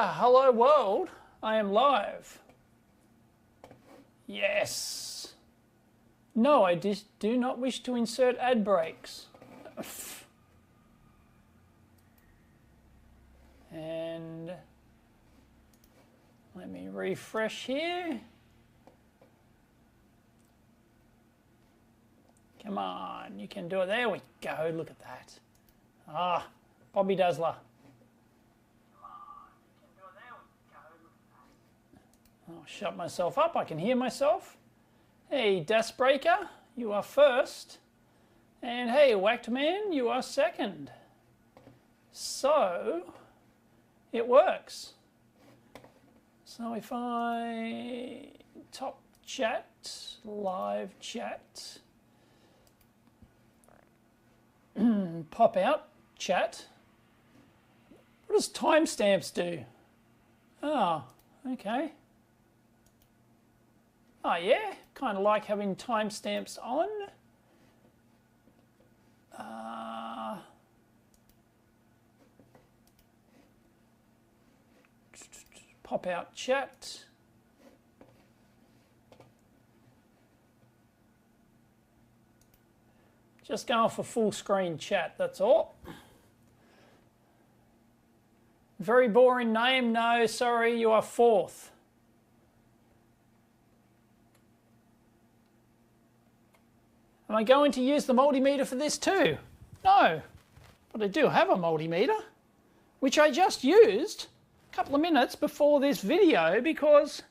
hello world, I am live. Yes. No, I do not wish to insert ad breaks. And let me refresh here. Come on, you can do it. There we go, look at that. Ah, Bobby Dazzler. I'll shut myself up, I can hear myself. Hey, Desk Breaker, you are first. And hey, Whacked Man, you are second. So, it works. So if I top chat, live chat, pop out, chat. What does timestamps do? Oh, okay. Oh yeah, kind of like having timestamps on. Pop out chat. Just going for full screen chat, that's all. Very boring name, no, sorry, you are fourth. Am I going to use the multimeter for this too? No, but I do have a multimeter, which I just used a couple of minutes before this video because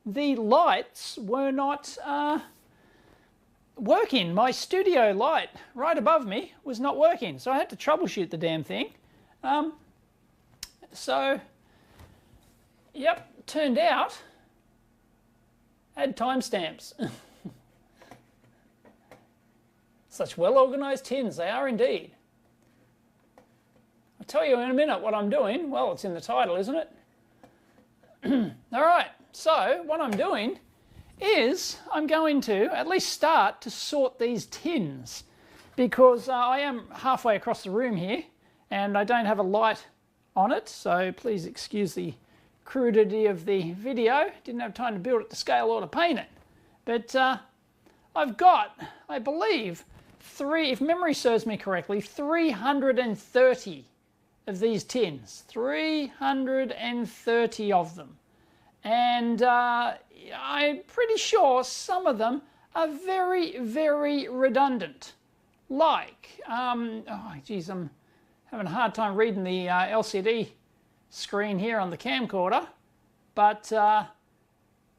the lights were not working. My studio light right above me was not working, so I had to troubleshoot the damn thing. So, yep, turned out, had timestamps. Such well-organised tins, they are indeed. I'll tell you in a minute what I'm doing. Well, it's in the title, isn't it? All right, so what I'm doing is I'm going to at least start to sort these tins because I am halfway across the room here and I don't have a light on it, so please excuse the crudity of the video. Didn't have time to build it to scale or to paint it. But I've got, I believe, if memory serves me correctly, 330 of these tins. 330 of them. And I'm pretty sure some of them are very, very redundant. Like, oh geez, I'm having a hard time reading the LCD screen here on the camcorder. But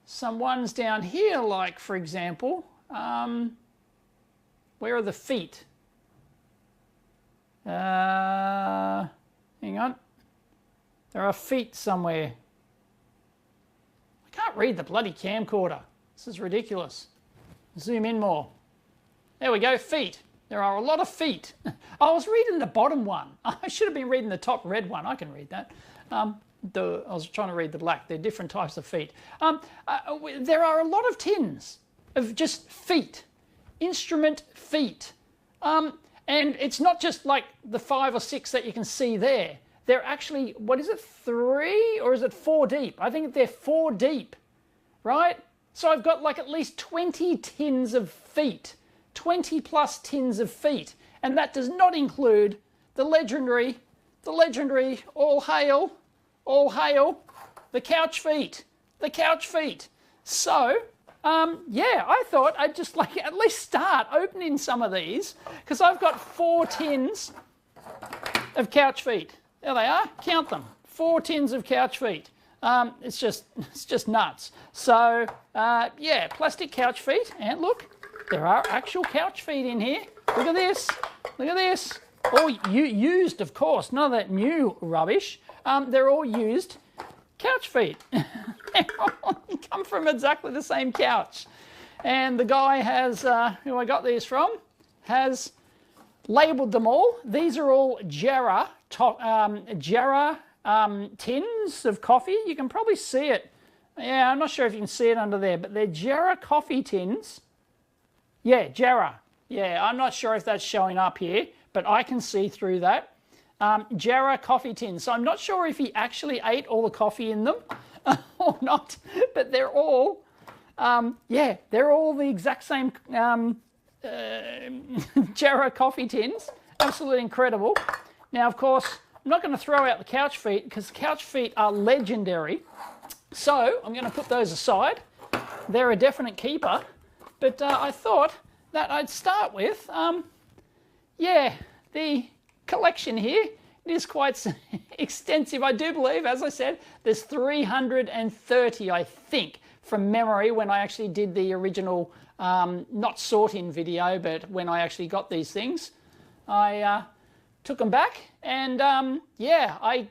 some ones down here, like for example, where are the feet? Hang on. There are feet somewhere. I can't read the bloody camcorder. This is ridiculous. Zoom in more. There we go, feet. There are a lot of feet. I was reading the bottom one. I should have been reading the top red one. I can read that. I was trying to read the black. They're different types of feet. There are a lot of tins of just feet. Instrument feet. And it's not just like the 5 or 6 that you can see there. They're actually, what is it, 3 or is it 4 deep? I think they're 4 deep, right? So I've got like at least 20 tins of feet, 20 plus tins of feet. And that does not include the legendary, all hail, the couch feet, So, yeah, I thought I'd just like at least start opening some of these because I've got 4 tins of couch feet. There they are, count them, 4 tins of couch feet. It's just nuts. So, yeah, plastic couch feet, and look, there are actual couch feet in here. Look at this, all used, of course, none of that new rubbish. They're all used couch feet. They come from exactly the same couch. And the guy has, who I got these from, has labelled them all. These are all Jarrah tins of coffee. You can probably see it. Yeah, I'm not sure if you can see it under there, but they're Jarrah coffee tins. Yeah, Jarrah. Yeah, I'm not sure if that's showing up here, but I can see through that. Jarrah coffee tins. So I'm not sure if he actually ate all the coffee in them or not, but they're all, yeah, they're all the exact same Jarrah coffee tins. Absolutely incredible. Now, of course, I'm not going to throw out the couch feet because the couch feet are legendary. So I'm going to put those aside. They're a definite keeper. But I thought that I'd start with, yeah, the collection here. It is quite extensive. I do believe, as I said, there's 330, I think, from memory when I actually did the original, not sort-in video, but when I actually got these things. I took them back and, yeah, I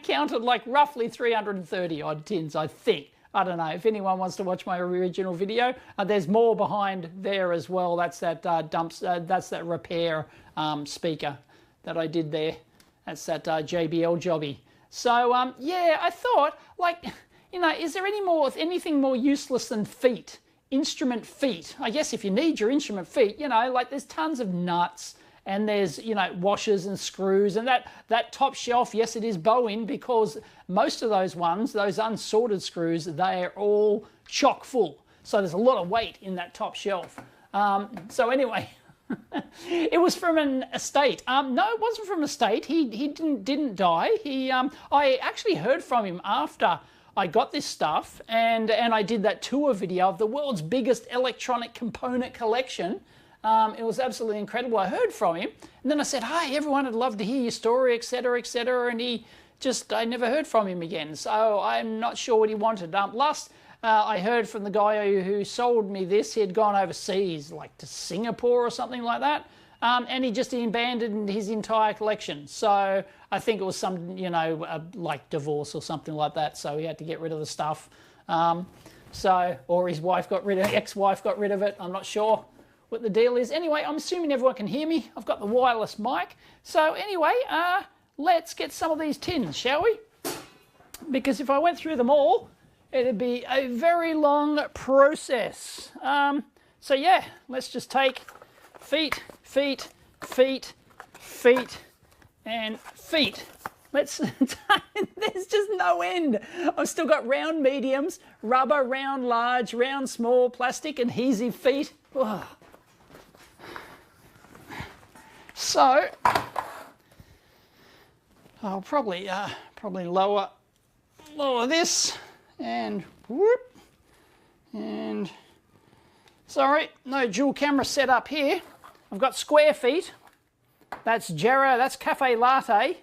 counted like roughly 330 odd tins, I think. I don't know. If anyone wants to watch my original video, there's more behind there as well. That's that that's that repair speaker that I did there. That's that JBL jobby. So yeah, I thought, like, you know, is there anything more useless than feet? Instrument feet. I guess if you need your instrument feet, you know, like there's tons of nuts and there's, you know, washers and screws, and that top shelf, yes, it is bow-in, because most of those ones, those unsorted screws, they are all chock full. So there's a lot of weight in that top shelf. So anyway, it was from an estate. No, it wasn't from an estate. He didn't die. I actually heard from him after I got this stuff, and I did that tour video of the world's biggest electronic component collection. It was absolutely incredible. I heard from him, and then I said, hi, everyone, I'd love to hear your story, etc., etc., and I never heard from him again, so I'm not sure what he wanted. Last I heard from the guy who sold me this, he had gone overseas, like to Singapore or something like that, and he just abandoned his entire collection. So I think it was some, you know, like divorce or something like that, so he had to get rid of the stuff. Or his wife got rid of, ex-wife got rid of it, I'm not sure what the deal is. Anyway, I'm assuming everyone can hear me. I've got the wireless mic. So anyway, let's get some of these tins, shall we? Because if I went through them all, it'd be a very long process. So yeah, let's just take feet, feet, feet, feet, and feet. Let's, there's just no end. I've still got round mediums, rubber, round large, round small, plastic, adhesive feet. Oh. So I'll probably lower this and whoop, and sorry, no dual camera set up here. I've got square feet. That's Jarrah, that's Cafe Latte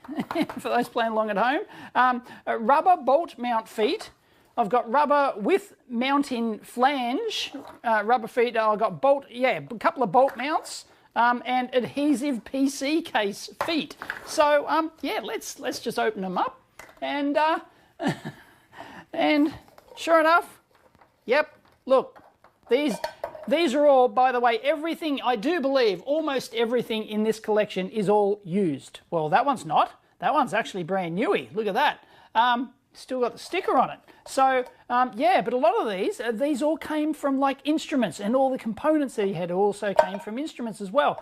for those playing along at home. Rubber bolt mount feet. I've got rubber with mounting flange, rubber feet. I've got bolt, yeah, a couple of bolt mounts, and adhesive PC case feet. So yeah, let's just open them up, and and sure enough, yep, look, these are all, by the way, everything, I do believe almost everything in this collection is all used. Well, that one's not. That one's actually brand newy. Look at that. Still got the sticker on it. So, yeah, but a lot of these all came from like instruments, and all the components that he had also came from instruments as well.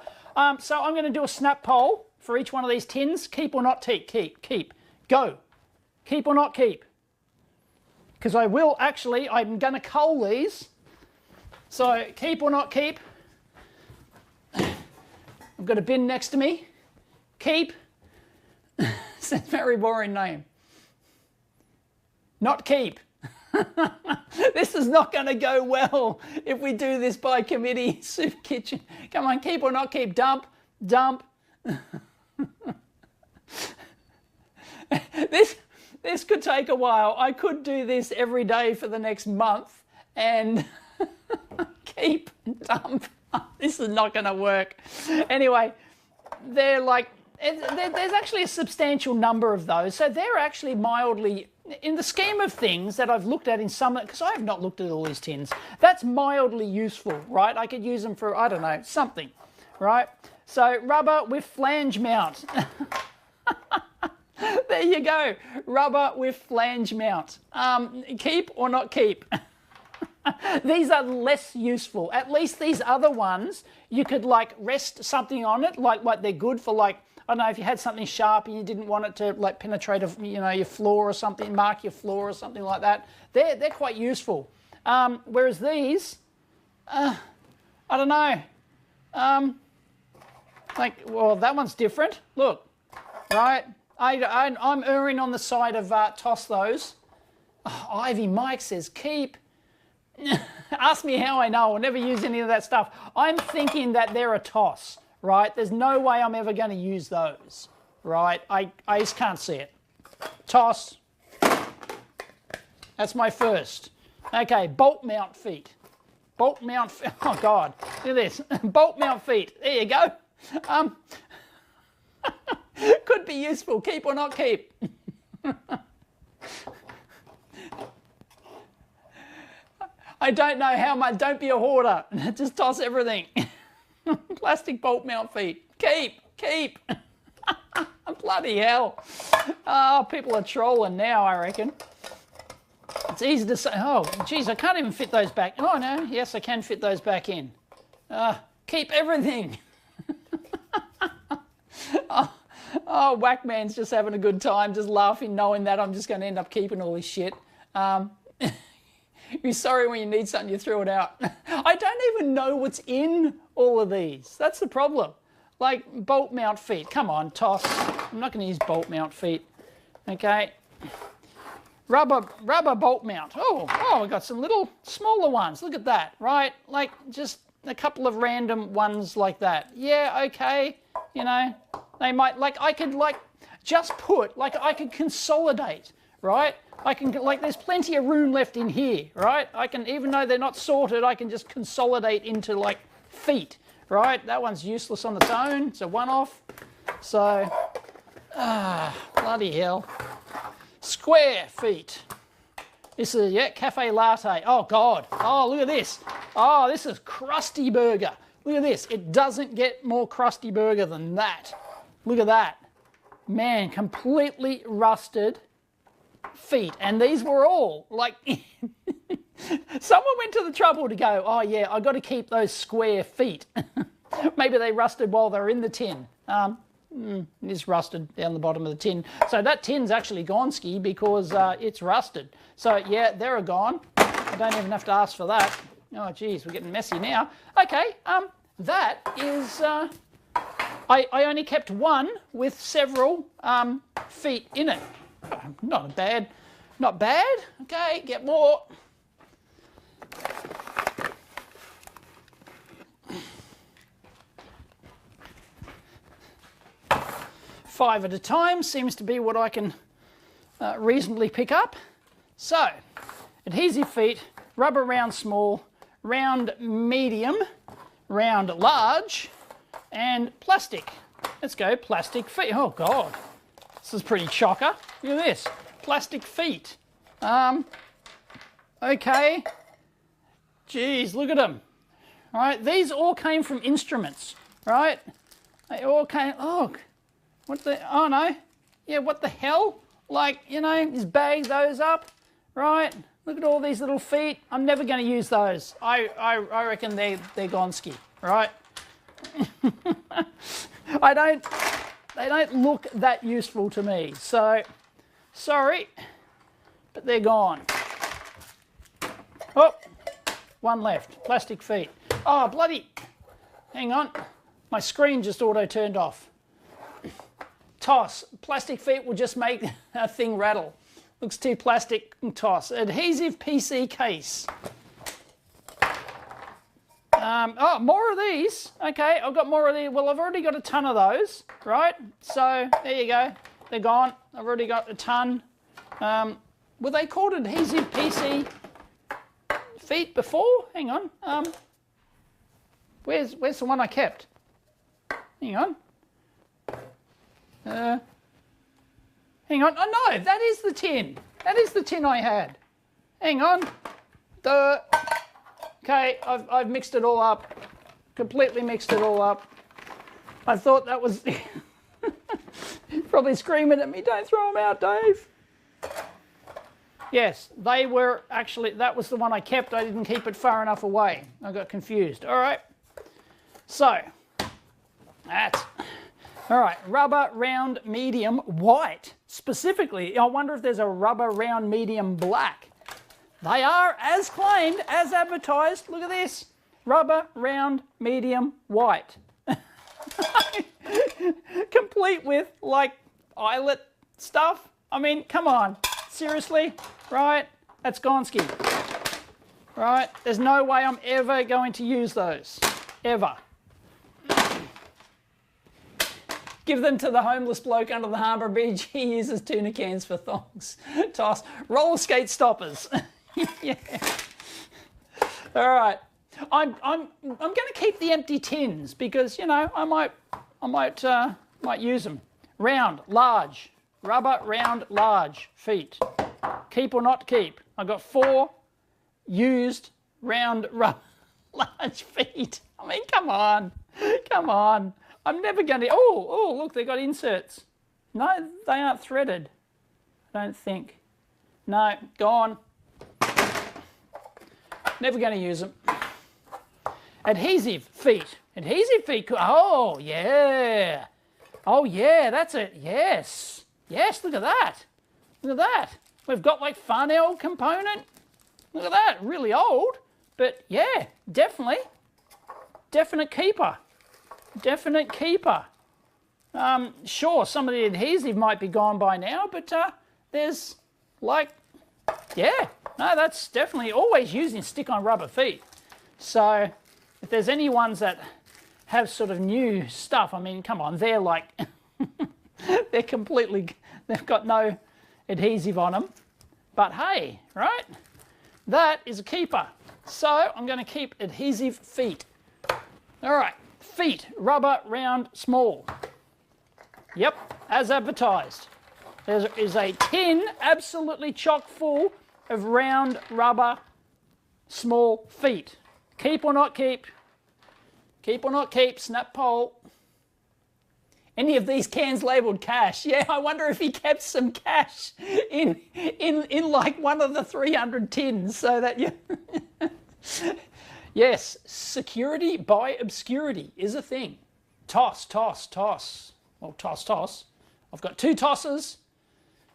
So I'm going to do a snap poll for each one of these tins. Keep or not keep. Go. Keep or not keep. Because I will actually, I'm going to cull these. So keep or not keep. I've got a bin next to me. Keep. It's a very boring name. Not keep. This is not going to go well if we do this by committee. Soup kitchen. Come on, keep or not keep. Dump. Dump. This could take a while. I could do this every day for the next month and keep, dump. This is not going to work. Anyway, they're like, there's actually a substantial number of those. So they're actually mildly, in the scheme of things that I've looked at in some, because I have not looked at all these tins, that's mildly useful, right? I could use them for, I don't know, something, right? So rubber with flange mount. There you go, rubber with flange mount. Keep or not keep? These are less useful. At least these other ones, you could like rest something on it, like they're good for like, I don't know, if you had something sharp and you didn't want it to like penetrate, your floor or something, mark your floor or something like that. They're quite useful. Whereas these, I don't know. Well, that one's different. Look, right? I'm erring on the side of toss those. Oh, Ivy Mike says keep. Ask me how I know. I'll never use any of that stuff. I'm thinking that they're a toss, right? There's no way I'm ever going to use those, right? I just can't see it. Toss. That's my first. Okay, bolt mount feet. Bolt mount, oh God, look at this. Bolt mount feet, there you go. Could be useful, keep or not keep. I don't know how much, don't be a hoarder. Just toss everything. Plastic bolt mount feet, keep. Bloody hell. Oh, people are trolling now, I reckon. It's easy to say, oh, geez, I can't even fit those back. Oh, no, yes, I can fit those back in. Keep everything. Oh, Whackman's just having a good time, just laughing, knowing that I'm just going to end up keeping all this shit. You're sorry when you need something, you threw it out. I don't even know what's in all of these. That's the problem. Like bolt mount feet. Come on, toss. I'm not going to use bolt mount feet. Okay. Rubber bolt mount. Oh, we've got some little smaller ones. Look at that, right? Like just a couple of random ones like that. Yeah, okay. They might, like I could like just put, like I could consolidate, right? I can, like there's plenty of room left in here, right? I can, even though they're not sorted, I can just consolidate into like feet, right? That one's useless on its own. It's a one-off. So, bloody hell. Square feet. This is, yeah, cafe latte. Oh, God. Oh, look at this. Oh, this is crusty burger. Look at this. It doesn't get more crusty burger than that. Look at that. Man, completely rusted feet. And these were all, like, someone went to the trouble to go, oh, yeah, I got to keep those square feet. Maybe they rusted while they were in the tin. It is rusted down the bottom of the tin. So that tin's actually gone ski because it's rusted. So yeah, they're gone. I don't even have to ask for that. Oh geez, we're getting messy now. Okay, that is, I only kept one with several feet in it. Not bad. Okay, get more. Five at a time seems to be what I can reasonably pick up. So, adhesive feet, rubber round small, round medium, round large, and plastic. Let's go plastic feet. Oh God, this is pretty chocker. Look at this, plastic feet. Okay, geez, look at them. All right, these all came from instruments, right? They all came, oh. What the, oh no, yeah, what the hell? Like, just bag those up, right? Look at all these little feet. I'm never going to use those. I reckon they're gone ski, right? They don't look that useful to me. So, sorry, but they're gone. Oh, one left, plastic feet. Oh, bloody, hang on. My screen just auto turned off. Toss. Plastic feet will just make a thing rattle. Looks too plastic. Toss. Adhesive PC case. Oh, more of these. Okay, I've got more of these. Well, I've already got a ton of those, right? So, there you go. They're gone. I've already got a ton. Were they called adhesive PC feet before? Hang on. Where's the one I kept? Hang on. Hang on. Oh no, that is the tin. That is the tin I had. Hang on. Okay, I've mixed it all up. Completely mixed it all up. I thought that was probably screaming at me, don't throw them out, Dave. Yes, they were actually, that was the one I kept. I didn't keep it far enough away. I got confused. All right. So, All right, rubber round medium white. Specifically, I wonder if there's a rubber round medium black. They are, as claimed, as advertised. Look at this. Rubber round medium white. Complete with, like, eyelet stuff. I mean, come on. Seriously? Right? That's Gonski. Right? There's no way I'm ever going to use those. Ever. Give them to the homeless bloke under the harbour bridge. He uses tuna cans for thongs. Toss. Roller skate stoppers. Yeah. All right. I'm going to keep the empty tins because, you know, I might use them. Round, large, rubber, round, large, feet. Keep or not keep. I got 4 used round, rubber, large feet. I mean, come on, come on. I'm never going to. Oh, look, they got inserts. No, they aren't threaded. I don't think. No, gone. Never going to use them. Adhesive feet. Adhesive feet. Oh, yeah. Oh, yeah, that's it. Yes. Yes, look at that. Look at that. We've got like Farnell component. Look at that. Really old. But yeah, definitely. Definite keeper. Definite keeper. Sure, some of the adhesive might be gone by now, but there's like, yeah. No, that's definitely always using stick-on rubber feet. So if there's any ones that have sort of new stuff, I mean, come on, they're like, they're completely, they've got no adhesive on them. But hey, right? That is a keeper. So I'm going to keep adhesive feet. All right, feet, rubber, round, small. Yep, as advertised. There is a tin absolutely chock full of round, rubber, small feet. Keep or not keep? Keep or not keep? Snap poll. Any of these cans labelled cash? Yeah, I wonder if he kept some cash in like one of the 300 tins so that you... Yes, security by obscurity is a thing. Toss, toss, toss. Well, toss, toss. I've got 2 tosses.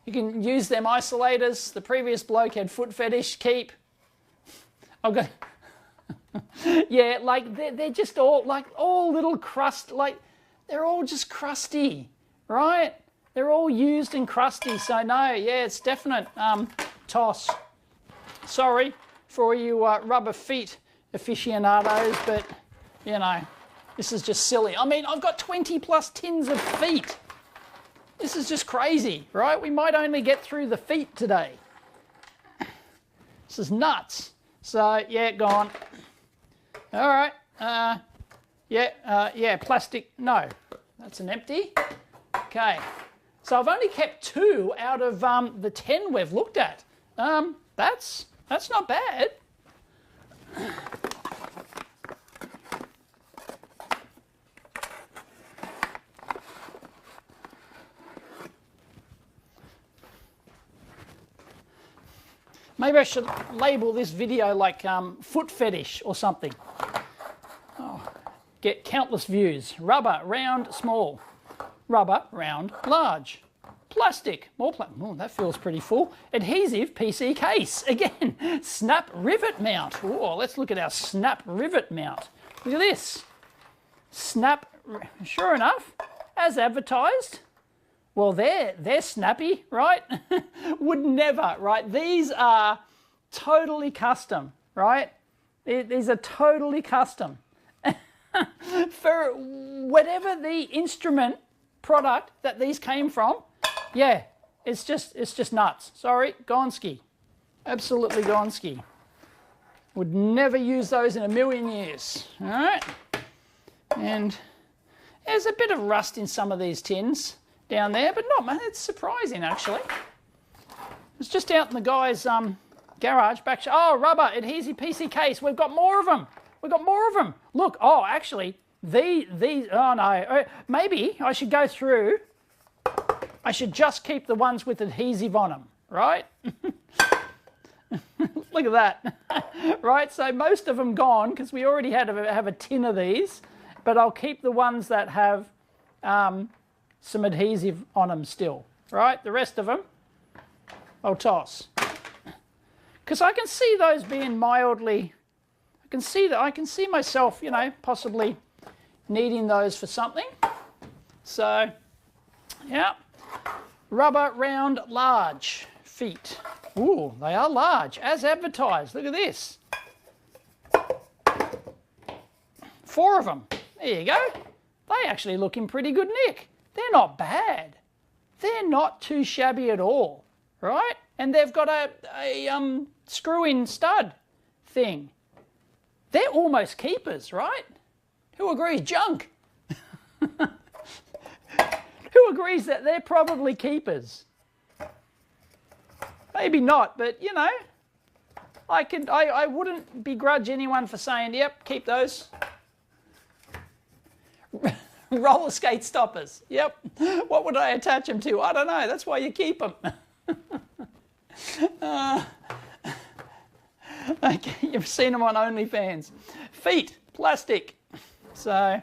You can use them isolators. The previous bloke had foot fetish. Keep. I've got... Yeah, like they're just all like all little crust, like they're all just crusty, right? They're all used and crusty. So no, yeah, it's definite toss. Sorry for all you rubber feet aficionados, but you know, this is just silly. I mean, I've got 20 plus tins of feet. This is just crazy, right? We might only get through the feet today. This is nuts. So yeah, gone. All right, yeah, plastic, no, that's an empty. Okay, so I've only kept 2 out of the 10 we've looked at. That's not bad. Maybe I should label this video like foot fetish or something. Oh, get countless views. Rubber, round, small. Rubber, round, large. Plastic, more oh, that feels pretty full. Adhesive PC case. Again, snap rivet mount. Oh, let's look at our snap rivet mount. Look at this. Snap, sure enough, as advertised. Well, they're snappy, right? Would never, right? These are totally custom, right? These are totally custom. For whatever the instrument product that these came from, yeah, it's just nuts. Sorry, Gonski. Absolutely Gonski. Would never use those in a million years, all right? And there's a bit of rust in some of these tins down there, but not, man, it's surprising actually. It's just out in the guy's garage back. Oh, rubber adhesive PC case. We've got more of them. We've got more of them. Look, oh, actually, these, oh no, maybe I should go through. I should just keep the ones with adhesive on them, right? Look at that, right? So most of them gone because we already have a tin of these, but I'll keep the ones that have some adhesive on them still, right? The rest of them, I'll toss. Because I can see those being mildly, I can see myself, you know, possibly needing those for something. So, yeah. Rubber round large feet. Ooh, they are large, as advertised. Look at this. 4 of them. There you go. They actually look in pretty good nick. They're not bad. They're not too shabby at all, right? And they've got a screw-in stud thing. They're almost keepers, right? Who agrees? Junk. Who agrees that they're probably keepers? Maybe not, but you know, I wouldn't begrudge anyone for saying, yep, keep those. Roller skate stoppers, yep. What would I attach them to? I don't know, that's why you keep them. Okay, you've seen them on OnlyFans. Feet, plastic. So,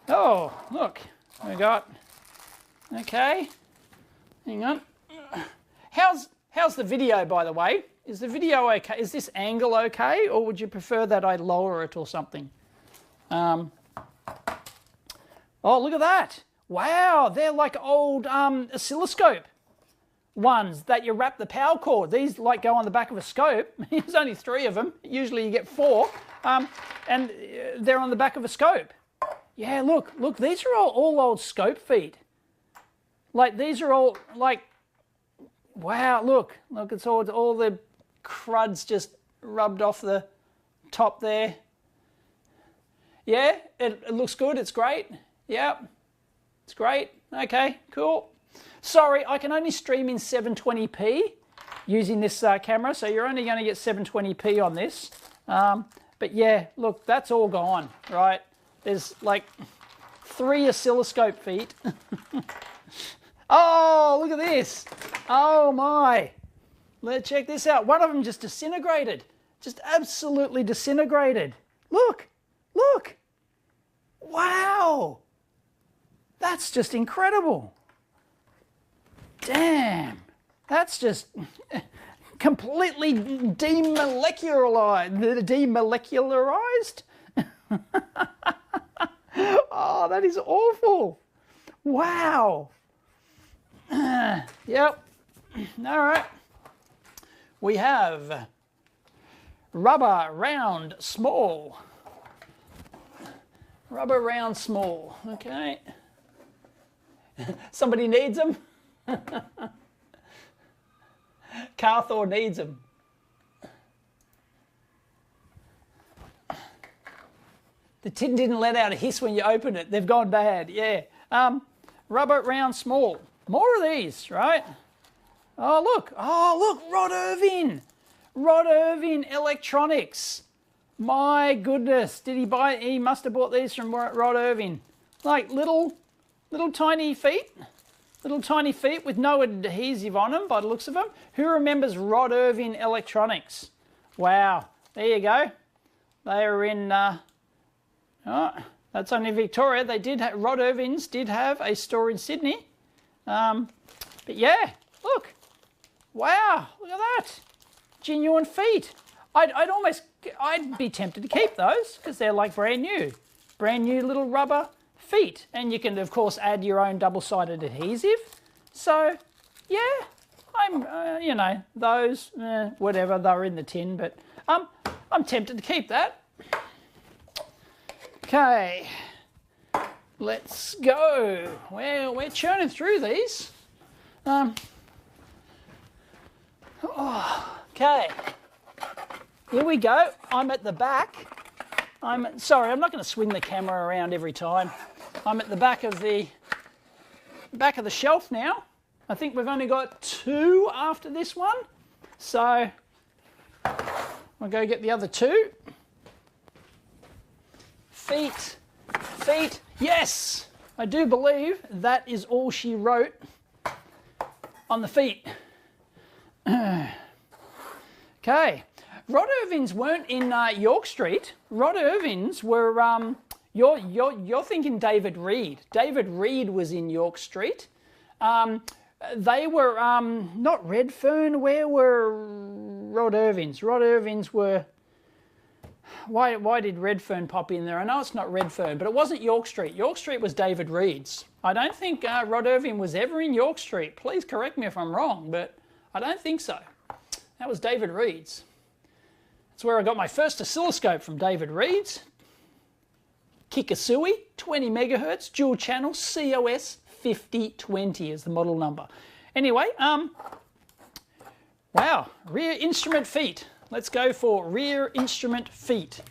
oh, look, we got, okay, hang on. How's the video, by the way? Is the video okay? Is this angle okay, or would you prefer that I lower it or something? Oh, look at that. Wow, they're like old oscilloscope ones that you wrap the power cord. These like go on the back of a scope. There's only 3 of them. Usually you get 4. And they're on the back of a scope. Yeah, look, these are all old scope feet. Like, these are all, like, wow, look, it's all the crud's just rubbed off the top there. Yeah, it looks good, it's great. Yep, it's great. Okay, cool. Sorry, I can only stream in 720p using this camera, so you're only going to get 720p on this. But yeah, look, that's all gone, right? There's like 3 oscilloscope feet. Oh, look at this. Oh my. Let's check this out. One of them just disintegrated. Just absolutely disintegrated. Look, look. Wow. That's just incredible. Damn. That's just completely demolecularized. Oh, that is awful. Wow. Yep. All right. We have rubber round small. Rubber round small. Okay. Somebody needs them. Carthor needs them. The tin didn't let out a hiss when you opened it. They've gone bad. Yeah. Rubber round small. More of these, right? Oh, look. Oh, look. Rod Irvin. Rod Irvin Electronics. My goodness. Did he buy? He must have bought these from Rod Irvin. Like little tiny feet. Little tiny feet with no adhesive on them by the looks of them. Who remembers Rod Irvin Electronics? Wow. There you go. They are in... oh, that's only Victoria. They did have, Rod Irvin's did have a store in Sydney. But yeah, look. Wow, look at that. Genuine feet. I'd be tempted to keep those because they're like brand new. Brand new little rubber feet. And you can, of course, add your own double-sided adhesive. So, yeah, I'm, you know, those, whatever, they're in the tin. But I'm tempted to keep that. Okay, let's go. Well, we're churning through these. Okay, here we go. I'm at the back. Sorry, I'm not going to swing the camera around every time. I'm at the back of the shelf now. I think we've only got 2 after this one. So I'll go get the other 2. Feet, yes! I do believe that is all she wrote on the feet. Okay, Rod Irvin's weren't in York Street. Rod Irvin's were You're thinking David Reed. David Reed was in York Street. They were not Redfern. Where were Rod Irvins? Rod Irvins were. Why did Redfern pop in there? I know it's not Redfern, but it wasn't York Street. York Street was David Reed's. I don't think Rod Irvin was ever in York Street. Please correct me if I'm wrong, but I don't think so. That was David Reed's. That's where I got my first oscilloscope from, David Reed's. Kikasui, 20 megahertz, dual channel, COS 5020 is the model number. Anyway, wow, rear instrument feet. Let's go for rear instrument feet.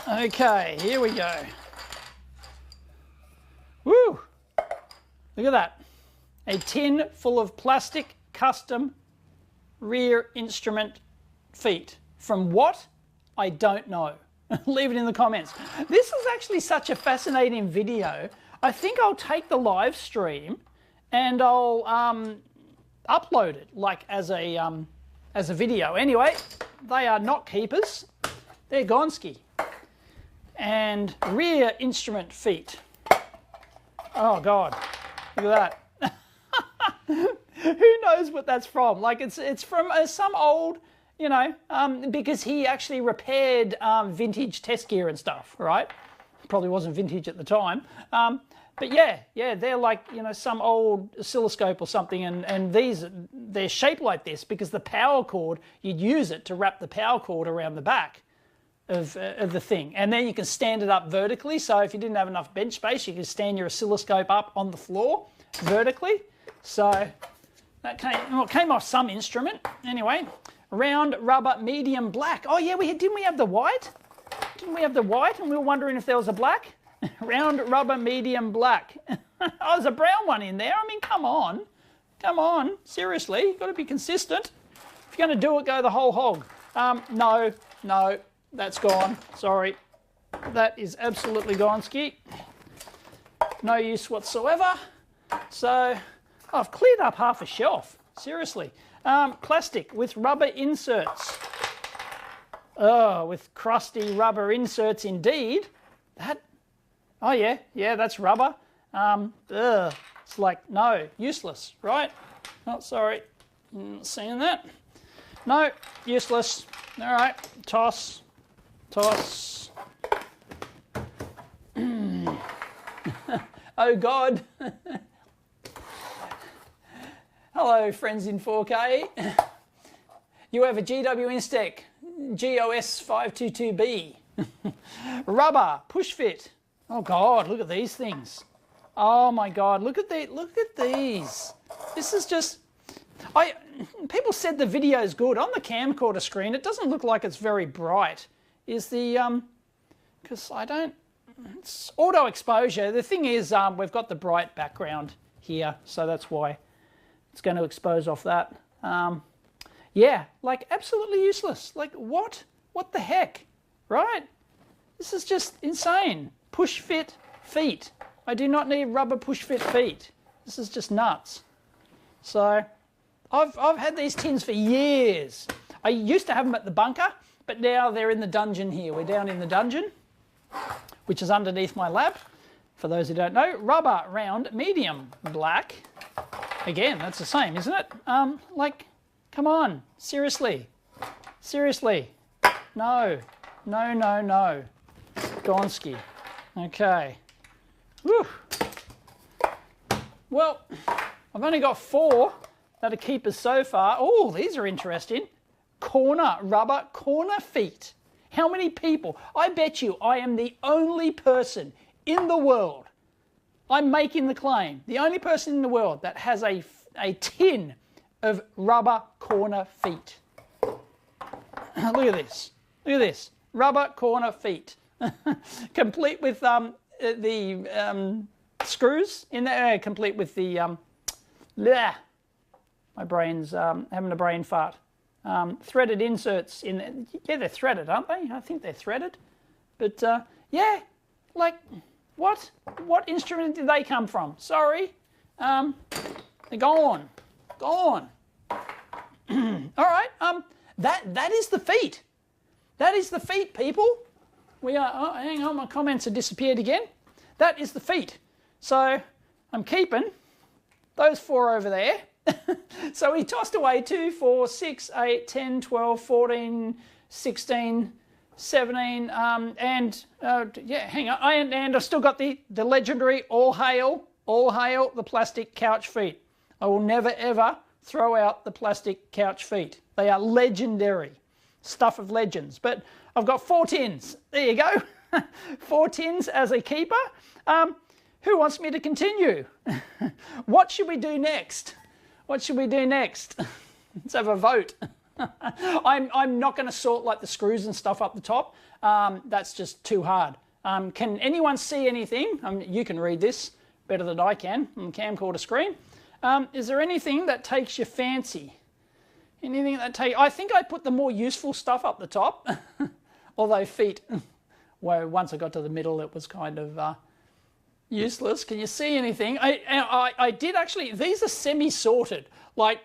Okay, here we go. Woo! Look at that. A tin full of plastic custom rear instrument feet. From what? I don't know. Leave it in the comments. This is actually such a fascinating video. I think I'll take the live stream and I'll upload it like as a video. Anyway, they are not keepers. They're Gonski. And rear instrument feet. Oh God, look at that. Who knows what that's from? Like it's from some old, you know, because he actually repaired vintage test gear and stuff, right? Probably wasn't vintage at the time. But yeah, they're like, you know, some old oscilloscope or something, and they're shaped like this because the power cord, you'd use it to wrap the power cord around the back of the thing. And then you can stand it up vertically, so if you didn't have enough bench space, you could stand your oscilloscope up on the floor vertically. So that came off some instrument. Anyway, round rubber medium black. Oh yeah, didn't we have the white? Didn't we have the white and we were wondering if there was a black? Round rubber medium black. Oh, there's a brown one in there. I mean, come on, seriously, you've got to be consistent. If you're going to do it, go the whole hog. No, that's gone. Sorry, that is absolutely gone, ski. No use whatsoever. So I've cleared up half a shelf. Seriously, plastic with rubber inserts. Oh, with crusty rubber inserts indeed. Oh yeah, that's rubber. It's like, no, useless, right? Oh, sorry, not seeing that. No, useless. All right, toss. Oh God. Hello, friends in 4K. You have a GW Instec GOS 522B. Rubber, push fit. Oh God, look at these things. Oh my God, look at these. This is just, people said the video's good. On the camcorder screen, it doesn't look like it's very bright. Is the, because it's auto exposure. The thing is, we've got the bright background here, so that's why it's going to expose off that. Yeah, like absolutely useless. Like what the heck, right? This is just insane. Push fit feet. I do not need rubber push fit feet. This is just nuts. So I've had these tins for years. I used to have them at the bunker, but now they're in the dungeon here. We're down in the dungeon, which is underneath my lab. For those who don't know, rubber round medium black. Again, that's the same, isn't it? Like, come on, seriously. No. Gonski. Okay. Whew. Well, I've only got 4 that are keepers so far. Oh, these are interesting. Rubber corner feet. How many people? I bet you I am the only person in the world, I'm making the claim, the only person in the world that has a tin of rubber corner feet. Look at this. Rubber corner feet. Complete with the screws in there, complete with the my brain's having a brain fart. Threaded inserts in there. Yeah, they're threaded, aren't they? I think they're threaded. But yeah, like what instrument did they come from? Sorry, they're gone. All right, that is the feet. That is the feet, people. we are, oh, hang on, my comments have disappeared again. That is the feet. So I'm keeping those 4 over there. So we tossed away 2, 4, 6, 8, 10, 12, 14, 16, 17, yeah, hang on. And I've still got the legendary all hail the plastic couch feet. I will never ever throw out the plastic couch feet. They are legendary. Stuff of legends. But I've got 4 tins. There you go. 4 tins as a keeper. Who wants me to continue? What should we do next? What should we do next? Let's have a vote. I'm not going to sort like the screws and stuff up the top. That's just too hard. Can anyone see anything? You can read this better than I can on the camcorder screen. Is there anything that takes your fancy? Anything that I think I put the more useful stuff up the top. Although feet, well, once I got to the middle, it was kind of useless. Can you see anything? I did actually, these are semi-sorted. Like,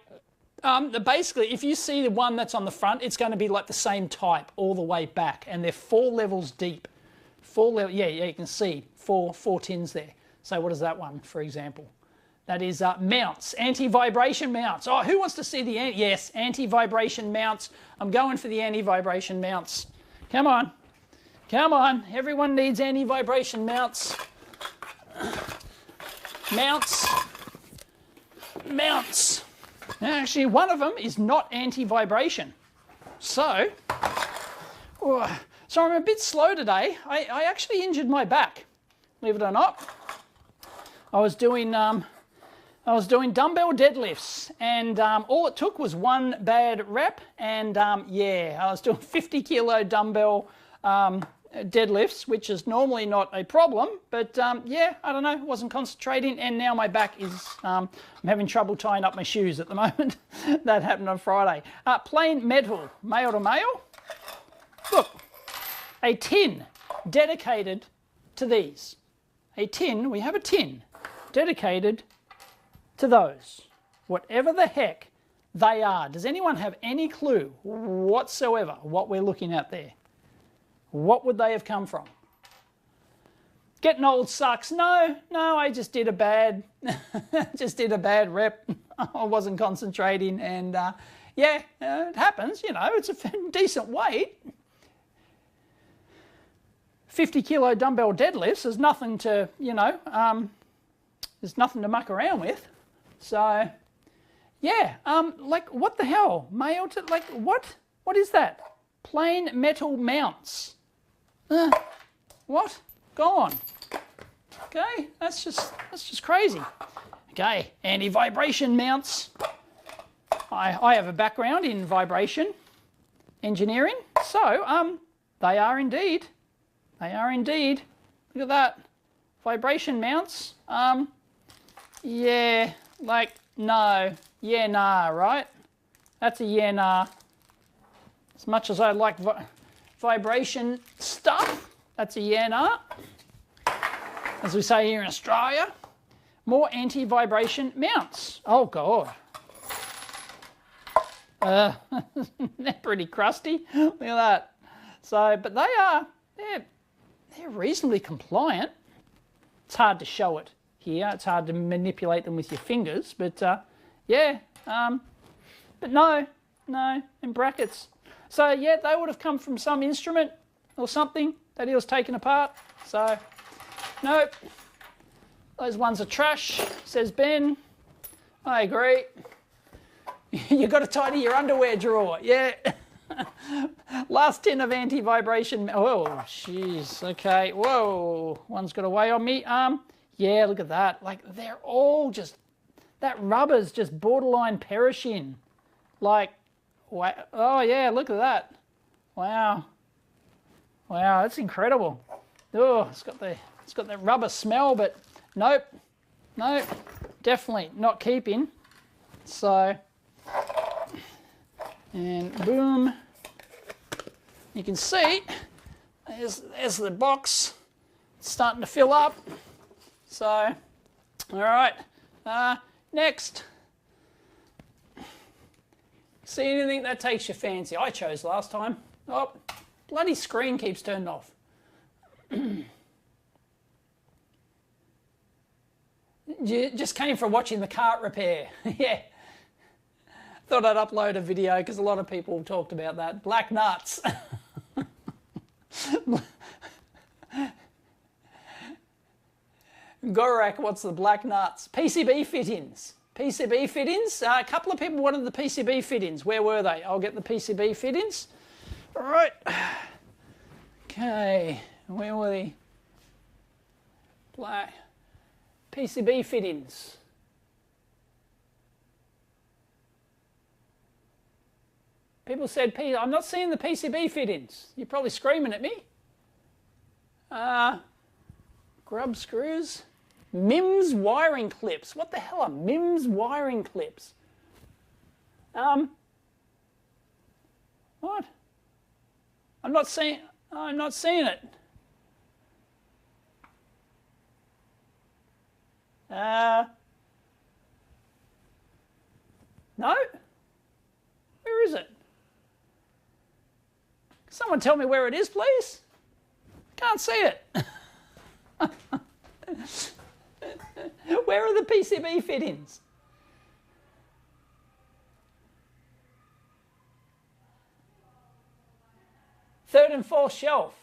basically, if you see the one that's on the front, it's going to be like the same type all the way back. And they're 4 levels deep. 4 level, yeah, you can see 4 tins there. So what is that one, for example? That is mounts, anti-vibration mounts. Oh, who wants to see the, yes, anti-vibration mounts. I'm going for the anti-vibration mounts. Come on. Come on. Everyone needs anti-vibration mounts. Mounts. Mounts. Actually, one of them is not anti-vibration. So I'm a bit slow today. I actually injured my back, believe it or not. I was doing dumbbell deadlifts, and all it took was 1 bad rep, and yeah, I was doing 50 kilo dumbbell deadlifts, which is normally not a problem, but yeah, I don't know, wasn't concentrating, and now my back is, I'm having trouble tying up my shoes at the moment. That happened on Friday. Plain metal, male to male. Look, a tin dedicated to these. A tin, we have a tin dedicated to those, whatever the heck they are. Does anyone have any clue whatsoever what we're looking at there? What would they have come from? Getting old sucks. No, I just did a bad, rep. I wasn't concentrating, and yeah, it happens. You know, it's a decent weight. 50 kilo dumbbell deadlifts is nothing to, you know, there's nothing to muck around with. So, yeah, like, what the hell? Male to, like, what is that? Plain metal mounts. What? Go on. Okay, that's just crazy. Okay, anti-vibration mounts. I have a background in vibration engineering, so they are indeed. Look at that. Vibration mounts. Yeah, like, no. Yeah, nah, right? That's a yeah, nah. As much as I like vibration stuff, that's a yeah, nah. As we say here in Australia, more anti-vibration mounts. Oh, God. They're pretty crusty. Look at that. So, but they're reasonably compliant. It's hard to show it here. It's hard to manipulate them with your fingers, but yeah. But no, in brackets. So yeah, they would have come from some instrument or something that he was taking apart. So, nope. Those ones are trash, says Ben. I agree. You've got to tidy your underwear drawer. Yeah. Last tin of anti-vibration. Oh, jeez. Okay. Whoa. One's got away on me. Yeah, look at that. Like, they're all just, that rubber's just borderline perishing. Like, wow. Oh, yeah, look at that. Wow. Wow, that's incredible. Oh, it's got that rubber smell, but nope. Nope. Definitely not keeping. So, and boom. You can see, there's the box. It's starting to fill up. So, all right, next. See anything that takes your fancy? I chose last time. Oh, bloody screen keeps turning off. Just came from watching the cart repair. Yeah. Thought I'd upload a video because a lot of people talked about that. Black nuts. Gorak, what's the black nuts? PCB fittings. PCB fittings. A couple of people wanted the PCB fittings. Where were they? I'll get the PCB fittings. All right. Okay. Where were they? Black. PCB fittings. People said, I'm not seeing the PCB fittings. You're probably screaming at me. Grub screws. MIMS wiring clips. What the hell are MIMS wiring clips? What? I'm not seeing it. No? Where is it? Someone tell me where it is, please. Can't see it. Where are the PCB fittings? Third and fourth shelf.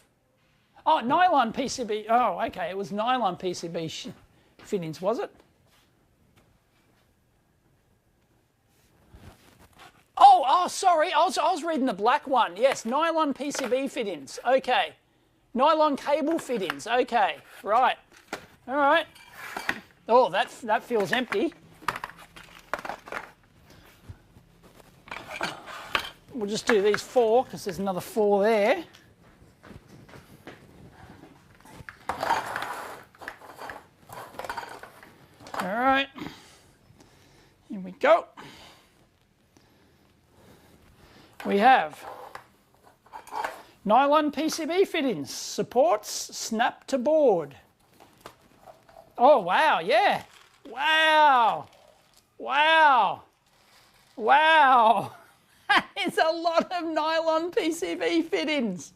Oh, nylon PCB. Oh, okay. It was nylon PCB fittings, was it? Oh, sorry. I was reading the black one. Yes, nylon PCB fittings. Okay. Nylon cable fittings. Okay. Right. All right. Oh, that feels empty. We'll just do these 4 because there's another 4 there. All right. Here we go. We have nylon PCB fittings, supports, snap to board. Oh, wow, yeah. Wow. Wow. Wow. That is a lot of nylon PCB fittings.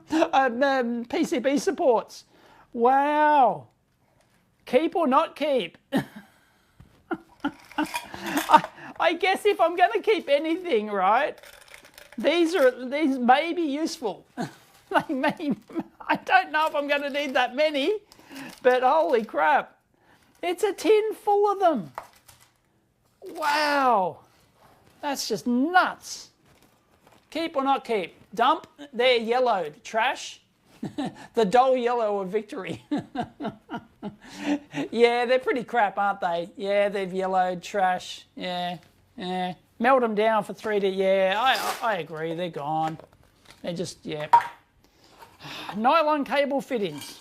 PCB supports. Wow. Keep or not keep? I guess if I'm going to keep anything, right, these may be useful. I don't know if I'm going to need that many, but holy crap. It's a tin full of them. Wow. That's just nuts. Keep or not keep? Dump. They're yellowed. Trash. The dull yellow of victory. Yeah, they're pretty crap, aren't they? Yeah, they've yellowed. Trash. Yeah. Yeah. Melt them down for 3D. Yeah, I agree. They're gone. They're just, yeah. Nylon cable fittings.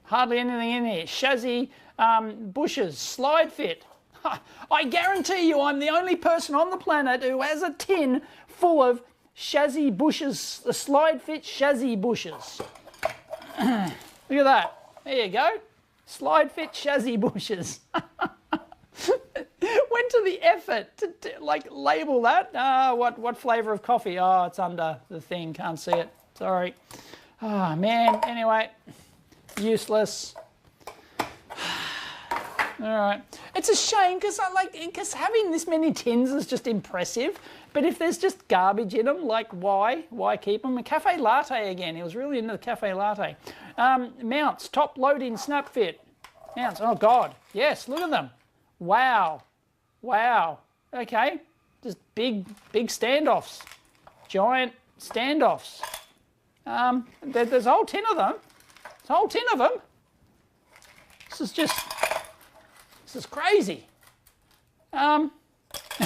Hardly anything in here. Chassis bushes. Slide fit. I guarantee you I'm the only person on the planet who has a tin full of chassis bushes, slide fit chassis bushes. Look at that. There you go. Slide fit chassis bushes. Went to the effort to like label that. What flavour of coffee? Oh, it's under the thing. Can't see it. Sorry. Oh, man. Anyway, useless. All right. It's a shame because having this many tins is just impressive. But if there's just garbage in them, like why keep them? A cafe latte again. He was really into the cafe latte. Mounts, top loading snap fit. Mounts. Oh God. Yes. Look at them. Wow. Wow. Okay. Just big standoffs. Giant standoffs. There's a whole tin of them. There's a whole tin of them. This is crazy. I'm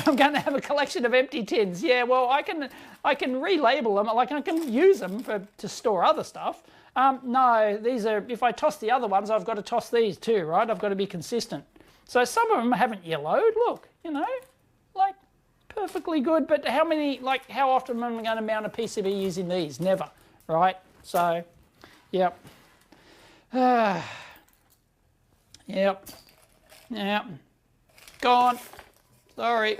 going to have a collection of empty tins. Yeah, well, I can relabel them. Like I can use them to store other stuff. No, these are. If I toss the other ones, I've got to toss these too, right? I've got to be consistent. So some of them haven't yellowed. Look, you know, like perfectly good. But how many? Like how often am I going to mount a PCB using these? Never, right? So, yep. Yep. Yeah, gone. Sorry.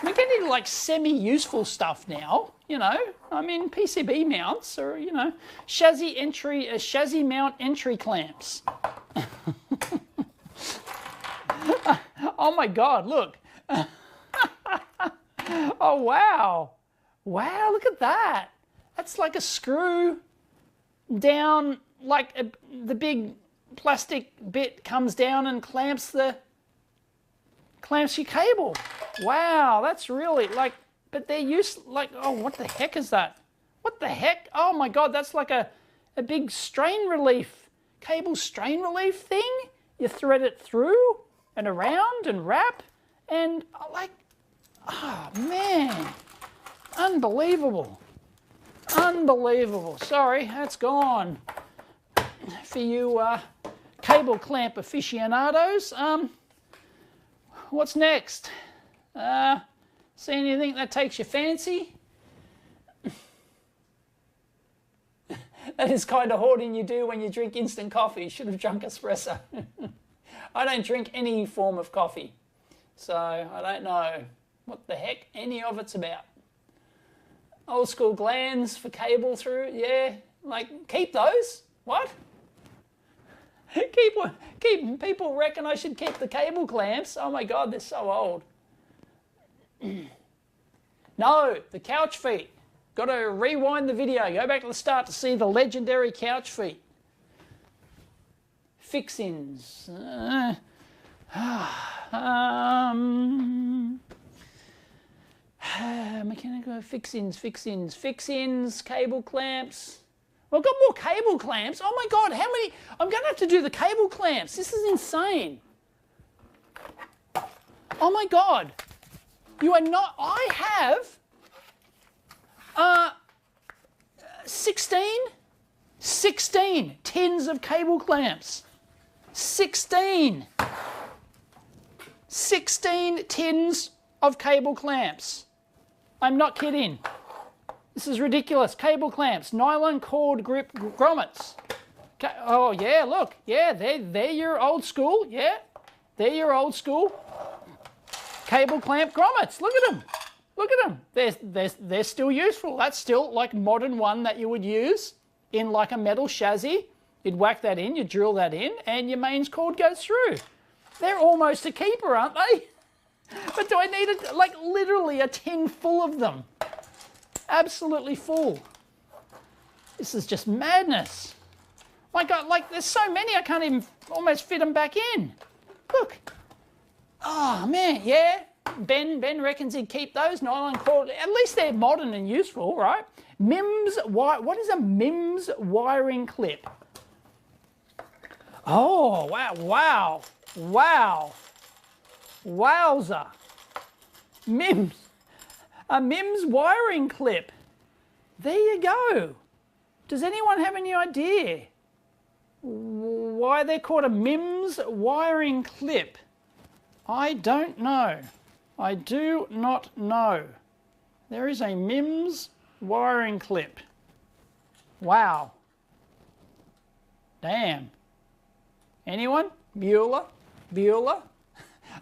We getting into like semi-useful stuff now, you know. I mean, PCB mounts or, you know, chassis mount entry clamps. Oh my God, look. Oh, wow. Wow, look at that. That's like a screw down, like the big plastic bit comes down and clamps your cable. Wow, that's really like, but they're used like, oh, what the heck is that? What the heck? Oh my God, that's like a big strain relief, cable strain relief thing. You thread it through and around and wrap and like, oh man, unbelievable. Unbelievable. Sorry, that's gone. For you cable clamp aficionados, what's next? See anything that takes your fancy? That is kind of hoarding you do when you drink instant coffee. Should have drunk espresso. I don't drink any form of coffee, so I don't know what the heck any of it's about. Old school glands for cable through, yeah, like keep those. What? Keep people reckon I should keep the cable clamps. Oh my God, they're so old. No, the couch feet. Got to rewind the video. Go back to the start to see the legendary couch feet. Fix-ins. Mechanical fix-ins, cable clamps. Well, I've got more cable clamps. Oh my God, how many? I'm going to have to do the cable clamps. This is insane. Oh my God. You are not, I have 16 tins of cable clamps. 16 tins of cable clamps. I'm not kidding. This is ridiculous. Cable clamps, nylon cord grip grommets. Oh yeah, look, yeah, they're your old school. Yeah, they're your old school cable clamp grommets. Look at them. Look at them. They're still useful. That's still like modern one that you would use in like a metal chassis. You'd whack that in, you drill that in, and your mains cord goes through. They're almost a keeper, aren't they? But do I need like literally a tin full of them? Absolutely full. This is just madness. My God, like there's so many I can't even almost fit them back in. Look. Oh man, yeah. Ben reckons he'd keep those nylon cord. At least they're modern and useful, right? What is a MIMS wiring clip? Oh, wow. Wowza. MIMS. A MIMS wiring clip. There you go. Does anyone have any idea why they're called a MIMS wiring clip? I don't know. I do not know. There is a MIMS wiring clip. Wow. Damn. Anyone? Bueller?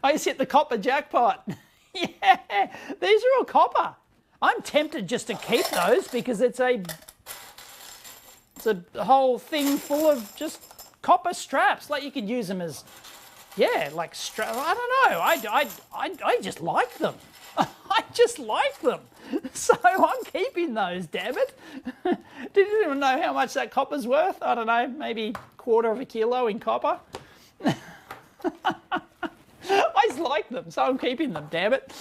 I just hit the copper jackpot. Yeah, these are all copper. I'm tempted just to keep those because it's a whole thing full of just copper straps. Like you could use them as, yeah, like strap. I don't know. I just like them. I just like them. So I'm keeping those. Damn it! Didn't even know how much that copper's worth. I don't know, maybe $1/4 kilo in copper. I just like them, so I'm keeping them, damn it.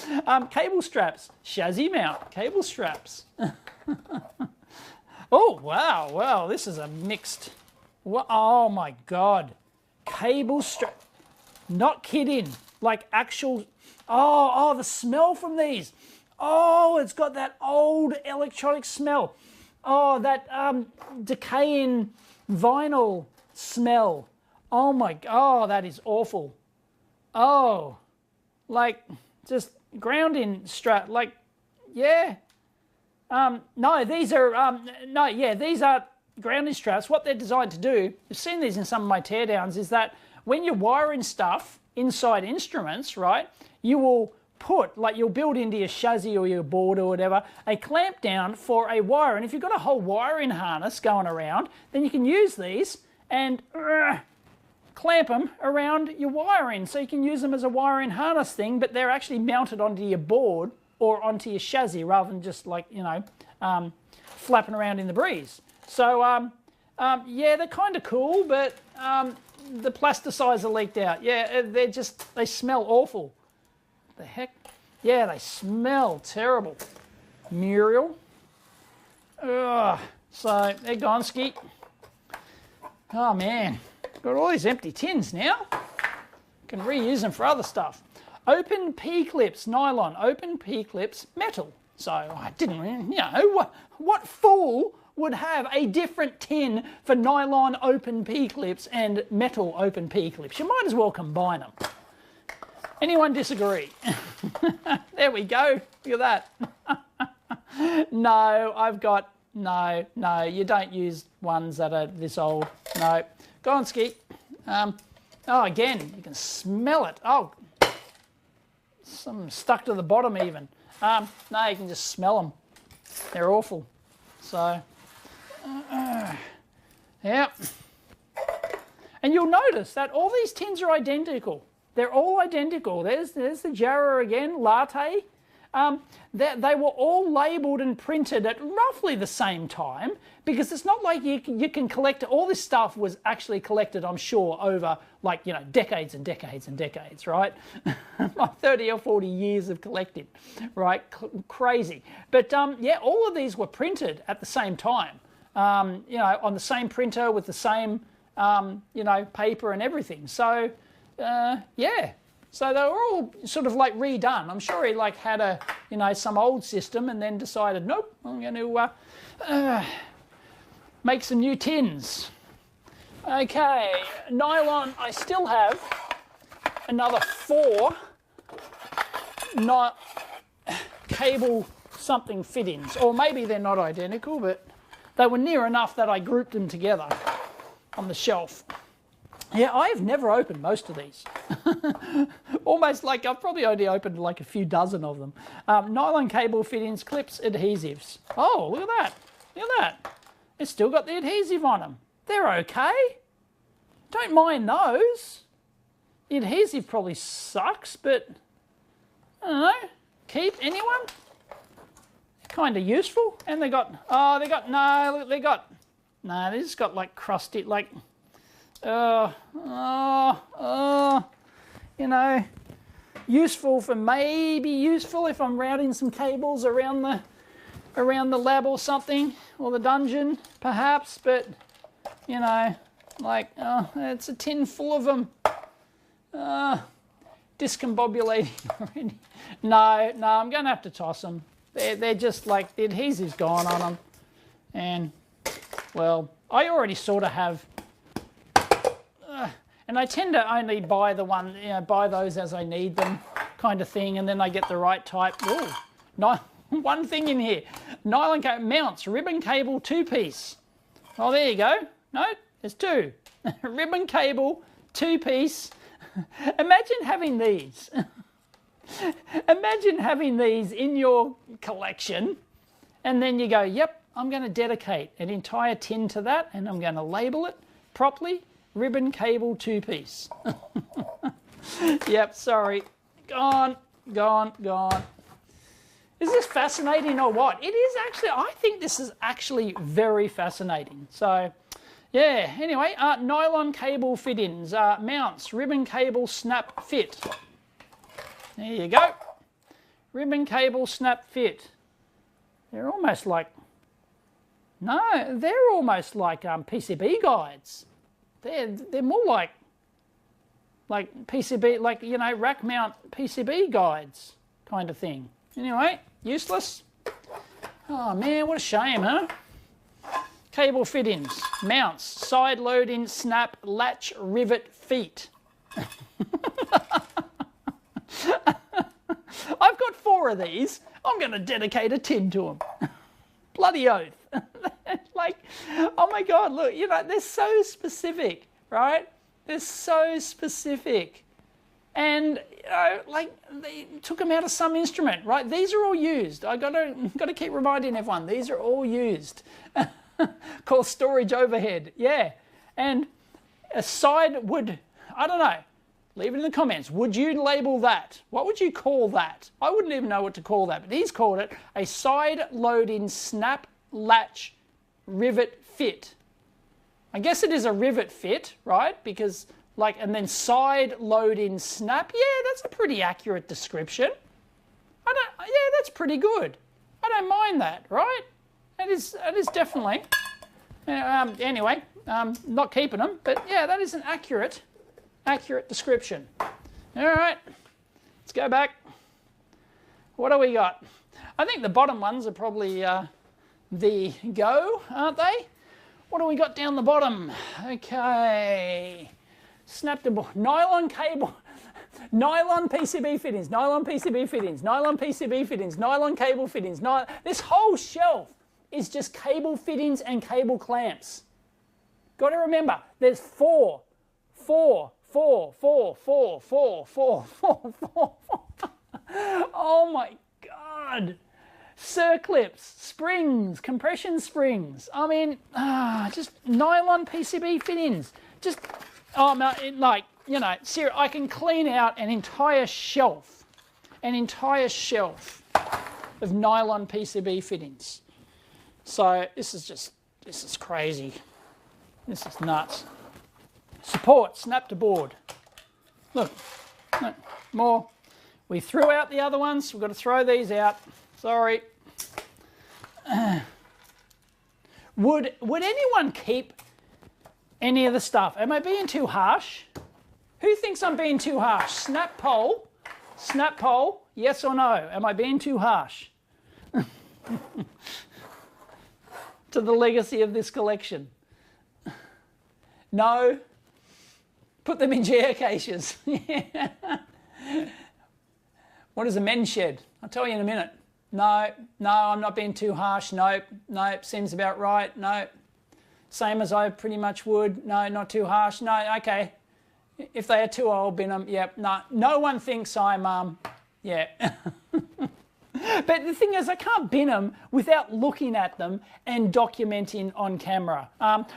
Cable straps, chassis mount, cable straps. Oh, wow, this is a mixed, oh my God. Cable strap, not kidding, like actual, oh, the smell from these. Oh, it's got that old electronic smell. Oh, that decaying vinyl smell. Oh my, oh, that is awful. Oh, like just grounding strap, like, yeah. No, these are, these are grounding straps. What they're designed to do, you've seen these in some of my teardowns, is that when you're wiring stuff inside instruments, right, you will put, like you'll build into your chassis or your board or whatever, a clamp down for a wire. And if you've got a whole wiring harness going around, then you can use these and clamp them around your wiring. So you can use them as a wiring harness thing, but they're actually mounted onto your board or onto your chassis rather than just like, you know, flapping around in the breeze. So, yeah, they're kind of cool, but the plasticizer leaked out. Yeah, they smell awful. The heck? Yeah, they smell terrible. Muriel. Ugh. So, they're gone, Skeet. Oh, man. Got all these empty tins now. Can reuse them for other stuff. Open P-clips, nylon. Open P-clips, metal. So, I didn't, you know, what fool would have a different tin for nylon open P-clips and metal open P-clips? You might as well combine them. Anyone disagree? There we go. Look at that. No, you don't use ones that are this old. No. Go on, Skeet. Oh, again, you can smell it. Oh, some stuck to the bottom even. No, you can just smell them. They're awful. So, yeah. And you'll notice that all these tins are identical. They're all identical. There's the Jarrah again, latte. They were all labelled and printed at roughly the same time, because it's not like you can collect, all this stuff was actually collected, I'm sure, over like, you know, decades and decades and decades, right? Like 30 or 40 years of collecting, right? Crazy. But yeah, all of these were printed at the same time, you know, on the same printer with the same, you know, paper and everything. So, yeah. So they were all sort of like redone. I'm sure he like had a, you know, some old system and then decided, nope, I'm going to make some new tins. Okay, nylon, I still have another 4 cable something fittings, or maybe they're not identical, but they were near enough that I grouped them together on the shelf. Yeah, I've never opened most of these. Almost like I've probably only opened like a few dozen of them. Nylon cable fittings, clips, adhesives. Oh, look at that. Look at that. It's still got the adhesive on them. They're okay. Don't mind those. The adhesive probably sucks, but I don't know. Keep anyone? Kind of useful. And they got, they just got like crusty, like, you know, useful for maybe useful if I'm routing some cables around the lab or something, or the dungeon perhaps, but you know, like, it's a tin full of them. Discombobulating already. No, I'm going to have to toss them. They're just like, the adhesive's gone on them, and well, I already sort of have. And I tend to only buy buy those as I need them, kind of thing, and then I get the right type. Ooh, one thing in here, nylon mounts, ribbon cable 2-piece. Oh, there you go. No, there's 2. Ribbon cable 2-piece. Imagine having these. Imagine having these in your collection, and then you go, yep, I'm going to dedicate an entire tin to that, and I'm going to label it properly. Ribbon cable 2-piece. Yep, sorry. Gone. Is this fascinating or what? It is actually, I think this is actually very fascinating. So, yeah, anyway, nylon cable fittings, mounts, ribbon cable snap fit. There you go. Ribbon cable snap fit. They're almost like, no, they're almost like PCB guides. They're more like PCB, like, you know, rack mount PCB guides kind of thing. Anyway, useless. Oh man, what a shame, huh? Cable fittings, mounts, side loading, snap, latch, rivet, feet. I've got 4 of these. I'm going to dedicate a tin to them. Bloody oath. Like, oh my God, look, you know, they're so specific, right? They're so specific. And like they took them out of some instrument, right? These are all used. I gotta keep reminding everyone, these are all used. Called storage overhead, yeah. And a side would, I don't know, leave it in the comments. Would you label that? What would you call that? I wouldn't even know what to call that, but he's called it a side load-in snap latch rivet fit. I guess it is a rivet fit, right? Because like, and then side load-in snap. Yeah, that's a pretty accurate description. Yeah, that's pretty good. I don't mind that, right? It is definitely. Anyway, not keeping them, but yeah, that is an accurate description. All right, let's go back. What do we got? I think the bottom ones are probably the go, aren't they? What do we got down the bottom? Okay, snap the nylon cable, nylon PCB fittings, nylon PCB fittings, nylon PCB fittings, nylon cable fittings. This whole shelf is just cable fittings and cable clamps. Got to remember, there's four. Oh my God. Circlips, springs, compression springs. I mean, just nylon PCB fittings. Just, oh no, like, you know, seriously, I can clean out an entire shelf of nylon PCB fittings. So this is crazy. This is nuts. Support, snap to board. Look, more. We threw out the other ones. We've got to throw these out. Sorry. Would anyone keep any of the stuff? Am I being too harsh? Who thinks I'm being too harsh? Snap poll, yes or no? Am I being too harsh? To the legacy of this collection. No. Put them in geocaches. What is a men's shed? I'll tell you in a minute. No, I'm not being too harsh. Nope, seems about right. No, same as I pretty much would. No, not too harsh. No, okay. If they are too old, bin them. Yep, no one thinks I'm, yeah. But the thing is, I can't bin them without looking at them and documenting on camera.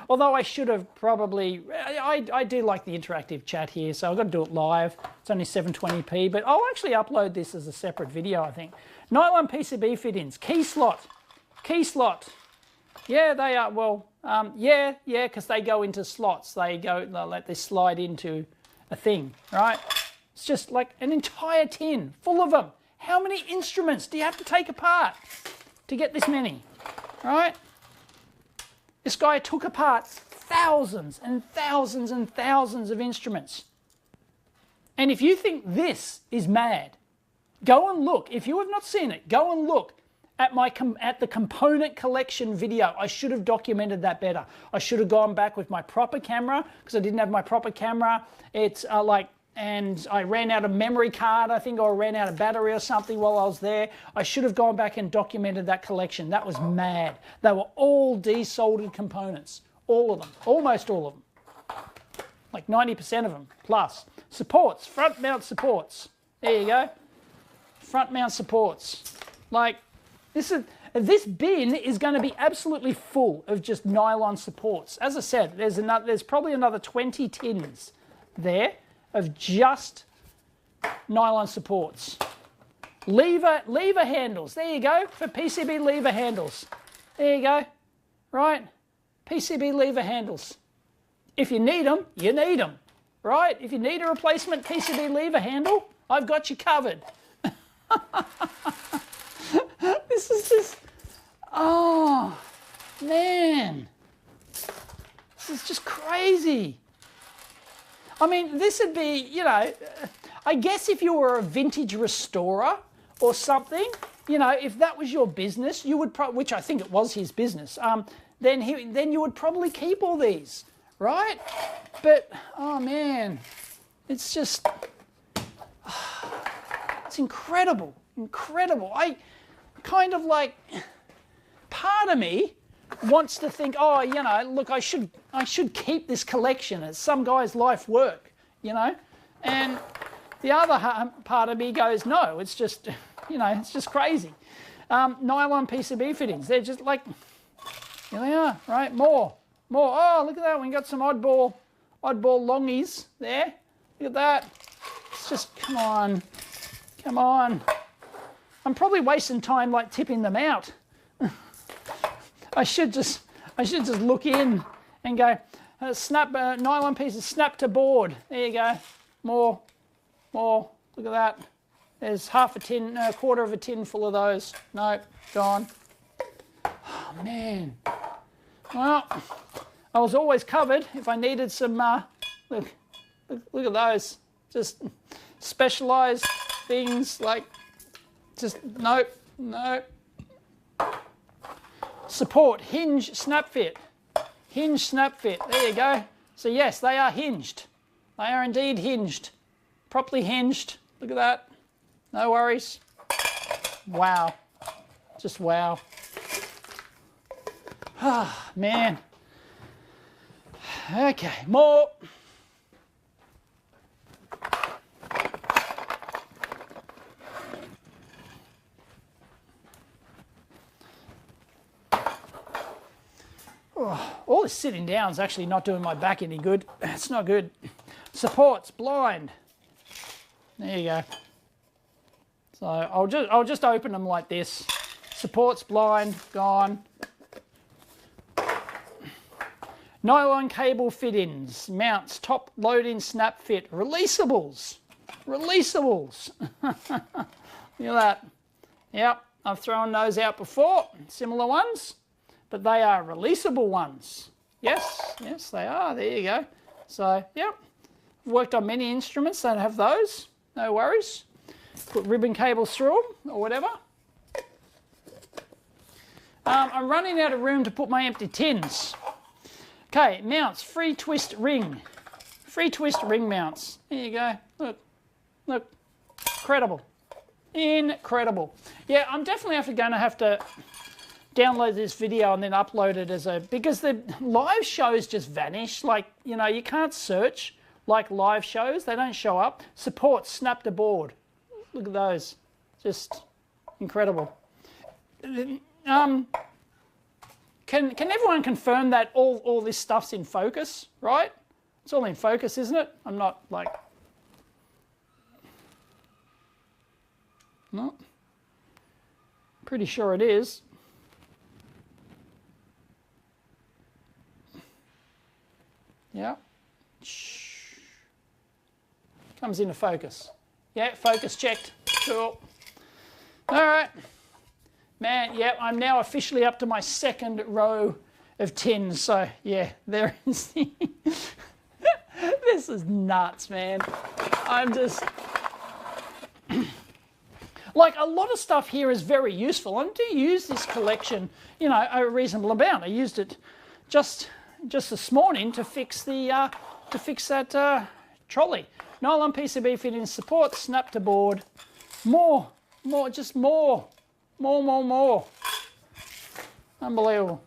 Although I should have probably, I do like the interactive chat here, so I've got to do it live. It's only 720p, but I'll actually upload this as a separate video, I think. Nylon PCB fittings, key slot. Yeah, they are, well, yeah, because they go into slots. They let this slide into a thing, right? It's just like an entire tin full of them. How many instruments do you have to take apart to get this many, right? This guy took apart thousands and thousands and thousands of instruments. And if you think this is mad, go and look. If you have not seen it, go and look at the component collection video. I should have documented that better. I should have gone back with my proper camera because I didn't have my proper camera. It's and I ran out of memory card, I think, or ran out of battery or something while I was there. I should have gone back and documented that collection. That was mad. They were all desoldered components. All of them. Almost all of them. Like 90% of them, plus. Supports, front mount supports. There you go. Front mount supports. Like, this bin is going to be absolutely full of just nylon supports. As I said, there's probably another 20 tins there of just nylon supports. Lever handles, there you go, for PCB lever handles. There you go, right? PCB lever handles. If you need them, you need them, right? If you need a replacement PCB lever handle, I've got you covered. This is just, oh, man. This is just crazy. I mean, this would be, you know, I guess if you were a vintage restorer or something, you know, if that was your business, you would, which I think it was his business, then you would probably keep all these, right? But, oh man, it's just, it's incredible, incredible. I kind of like, part of me wants to think, oh, you know, look, I should keep this collection as some guy's life work, you know, and the other part of me goes, no, it's just, you know, it's just crazy. Nylon PCB fittings, they're just like, here they are, right? More. Oh, look at that, we got some oddball longies there. Look at that. It's just, come on. I'm probably wasting time like tipping them out. I should just look in and go, nylon pieces snap to board. There you go. More. Look at that. There's half a tin, a quarter of a tin full of those. Nope, gone. Oh man. Well, I was always covered if I needed some. Look at those. Just specialised things like. Just nope. Support hinge snap fit. Hinge snap fit. There you go. So yes, they are hinged. They are indeed hinged. Properly hinged. Look at that. No worries. Wow. Just wow. Ah, man. Okay, more. Oh, all this sitting down is actually not doing my back any good. It's not good. Supports blind. There you go. So I'll just open them like this. Supports blind, gone. Nylon cable fit-ins, mounts, top load-in snap fit, releasables. Releasables. Look at that. Yep, I've thrown those out before, similar ones, but they are releasable ones. Yes, they are. There you go. So, yep, I've worked on many instruments that have those. No worries. Put ribbon cables through them or whatever. I'm running out of room to put my empty tins. Okay, mounts, free twist ring. Free twist ring mounts. There you go. Look. Incredible. Incredible. Yeah, I'm definitely going to have to download this video and then upload it as a, because the live shows just vanish. Like, you know, you can't search like live shows. They don't show up. Support snap to board. Look at those. Just incredible. Can everyone confirm that all this stuff's in focus, right? It's all in focus, isn't it? I'm not like... No. Pretty sure it is. Yeah. Shh. Comes into focus. Yeah, focus checked. Cool. All right. Man, yeah, I'm now officially up to my second row of tins. So, yeah, there is the... This is nuts, man. I'm just... Like, a lot of stuff here is very useful. I do use this collection, you know, a reasonable amount. I used it just this morning to fix the that trolley. Nylon PCB fitting support, snap to board. More. Unbelievable.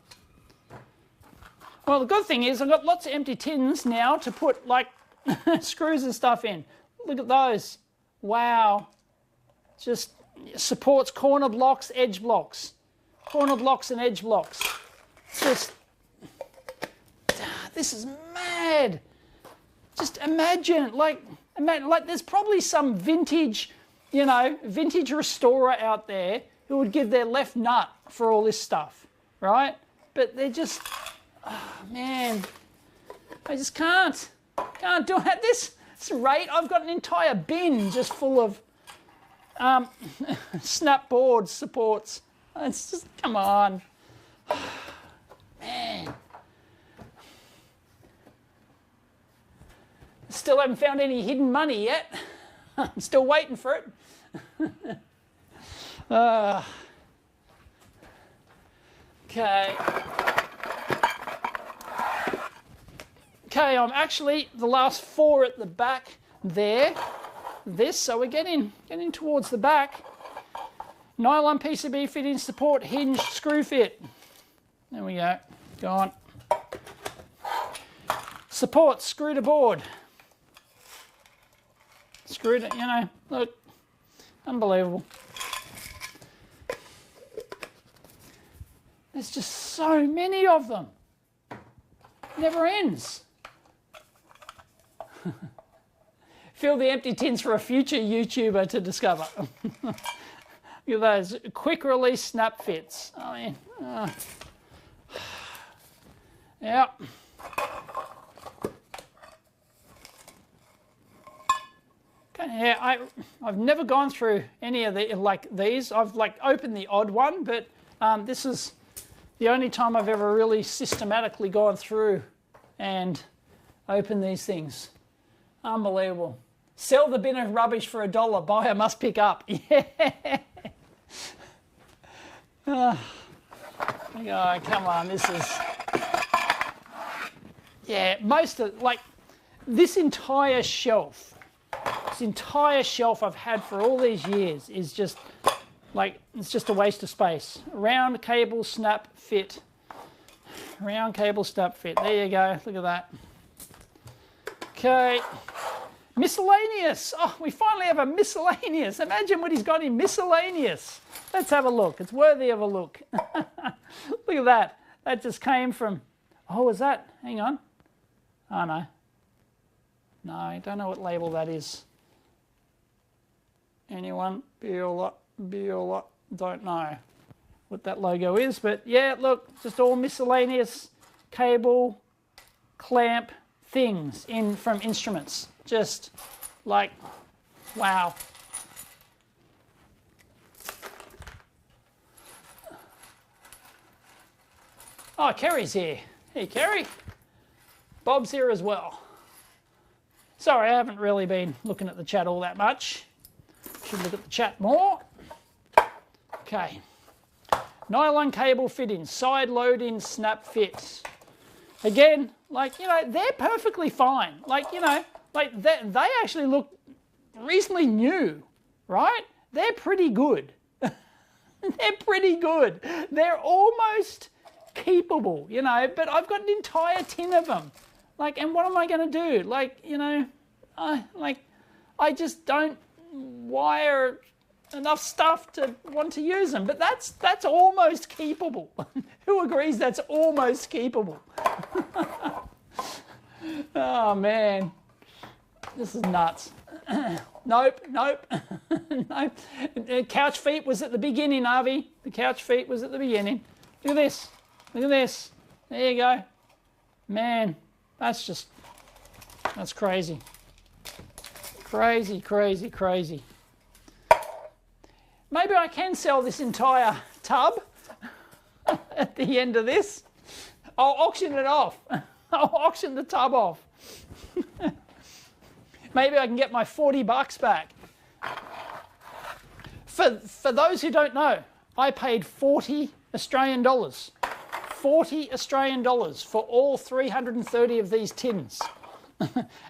Well, the good thing is I've got lots of empty tins now to put, like, screws and stuff in. Look at those. Wow. Just supports corner blocks, edge blocks. Corner blocks and edge blocks. Just, this is mad. Just imagine, like there's probably some vintage, you know, vintage restorer out there who would give their left nut for all this stuff, right? But they're just, oh man, I just can't do it at this rate. I've got an entire bin just full of snap board supports. It's just, come on, man. Still haven't found any hidden money yet. I'm still waiting for it. Okay. Okay, I'm actually the last four at the back there. So we're getting towards the back. Nylon PCB fitting support hinge screw fit. There we go. Go on. Support screw to board. screwed it, you know, look, unbelievable. There's just so many of them. Never ends. Fill the empty tins for a future YouTuber to discover. Look at those quick release snap fits. I mean, yeah. Okay, yeah, I've never gone through any of the like these. I've like opened the odd one, but this is the only time I've ever really systematically gone through and opened these things. Unbelievable. Sell the bin of rubbish for $1. Buyer must pick up. Yeah. Oh, come on, this is... Yeah, most of, like, this entire shelf I've had for all these years is just, like, it's just a waste of space. Round cable snap fit. Round cable snap fit. There you go, look at that. Okay. Miscellaneous. Oh, we finally have a miscellaneous. Imagine what he's got in miscellaneous. Let's have a look. It's worthy of a look. Look at that. That just came from... Oh, is that? Hang on. Oh, no. No, I don't know what label that is. Anyone? Biola. Don't know what that logo is. But yeah, look, just all miscellaneous cable, clamp things in from instruments. Just like, wow. Oh, Kerry's here. Hey, Kerry. Bob's here as well. Sorry, I haven't really been looking at the chat all that much. Should look at the chat more. Okay. Nylon cable fittings, side load-in snap fits. Again, like, you know, they're perfectly fine. Like, you know, like they actually look reasonably new, right? They're pretty good. They're pretty good. They're almost keepable, you know, but I've got an entire tin of them. Like, and what am I going to do? Like, you know, I just don't wire enough stuff to want to use them. But that's almost keepable. Who agrees that's almost keepable? Oh, man. This is nuts. Nope. Nope. The couch feet was at the beginning, Avi. The couch feet was at the beginning. Look at this. Look at this. There you go. Man, that's crazy. Crazy, crazy, crazy. Maybe I can sell this entire tub at the end of this. I'll auction it off. I'll auction the tub off. Maybe I can get my $40 back. For those who don't know, I paid 40 Australian dollars. 40 Australian dollars for all 330 of these tins.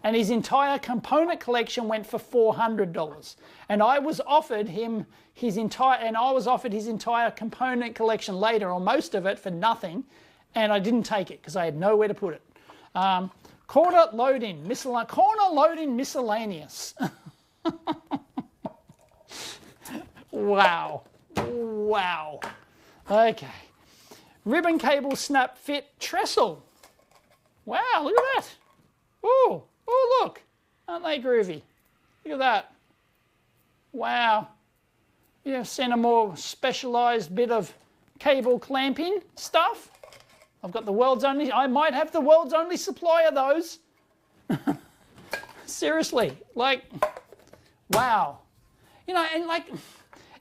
And his entire component collection went for $400. And I was offered his entire component collection later, or most of it, for nothing, and I didn't take it because I had nowhere to put it. Corner load-in miscellaneous. Wow. Wow. Okay. Ribbon cable snap fit trestle. Wow, look at that. Oh, look. Aren't they groovy? Look at that. Wow. Yeah, send a more specialised bit of cable clamping stuff. I've got the world's only, I might have the world's only supply of those. Seriously, like, wow. You know, and like,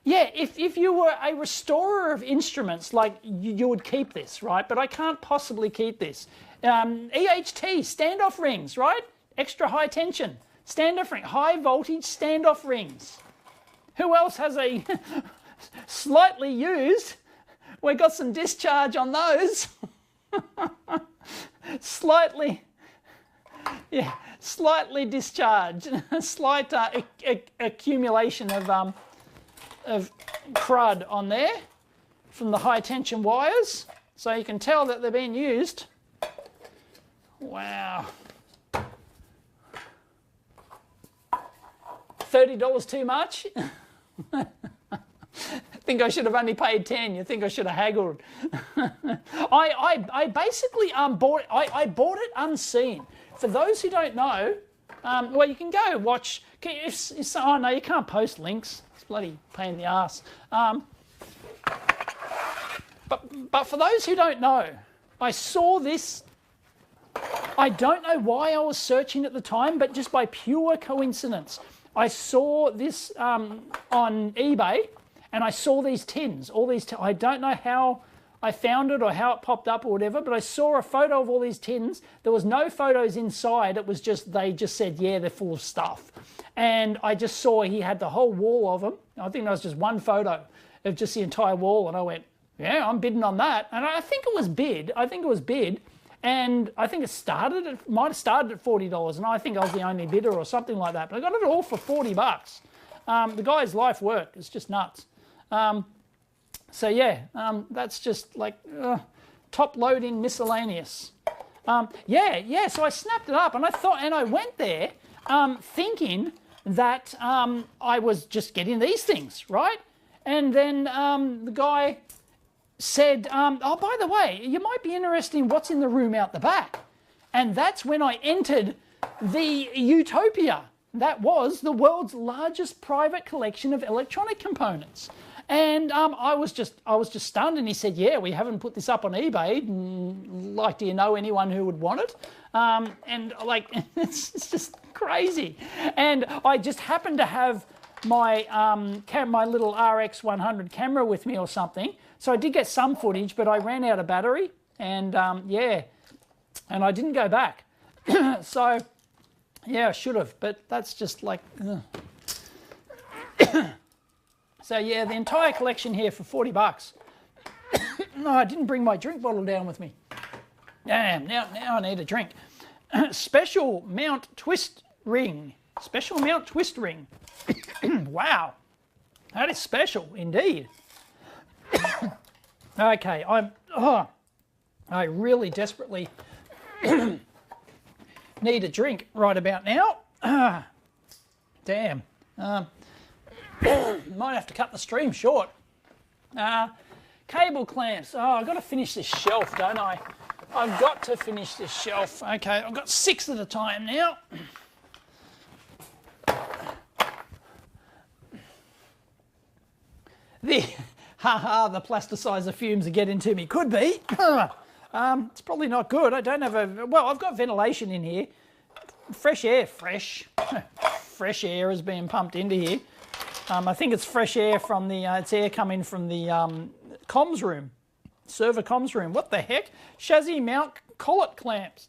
yeah, if you were a restorer of instruments, like, you would keep this, right? But I can't possibly keep this. EHT, standoff rings, right? Extra high tension, standoff ring, high voltage standoff rings. Who else has a slightly used? We've got some discharge on those. Slightly discharged. Slight accumulation of crud on there from the high tension wires. So you can tell that they're being used. Wow. $30 too much? I think I should have only paid 10. You think I should have haggled? I basically bought it unseen. For those who don't know, well, you can go watch. Oh no, you can't post links. It's bloody pain in the ass. But for those who don't know, I saw this. I don't know why I was searching at the time, but just by pure coincidence, I saw this on eBay, and I saw these tins. I don't know how I found it or how it popped up or whatever, but I saw a photo of all these tins. There was no photos inside. It was just, they just said, yeah, they're full of stuff. And I just saw he had the whole wall of them. I think that was just one photo of just the entire wall, and I went, yeah, I'm bidding on that. And I think it was bid. And I think it might have started at $40, and I think I was the only bidder or something like that. But I got it all for $40. The guy's life work is just nuts. So yeah, that's just like top loading miscellaneous. Yeah. So I snapped it up, and I went there thinking that I was just getting these things, right? And then the guy said, oh, by the way, you might be interested in what's in the room out the back. And that's when I entered the utopia. That was the world's largest private collection of electronic components. And I was just stunned, and he said, yeah, we haven't put this up on eBay. Like, do you know anyone who would want it? And like, it's just crazy. And I just happened to have my my little RX100 camera with me or something. So I did get some footage, but I ran out of battery, and yeah, and I didn't go back. So yeah, I should have, but that's just like. So yeah, the entire collection here for $40. No, I didn't bring my drink bottle down with me. Damn, now I need a drink. Special mount twist ring. Special mount twist ring. Wow, that is special indeed. Okay, I really desperately need a drink right about now. Damn. Might have to cut the stream short. Cable clamps. Oh, I've got to finish this shelf, don't I? I've got to finish this shelf. Okay, I've got 6 at a time now. The plasticizer fumes are getting to me. Could be. It's probably not good. I don't have well, I've got ventilation in here. Fresh air is being pumped into here. I think it's fresh air from the, it's air coming from the comms room, server comms room. What the heck? Chassis mount collet clamps.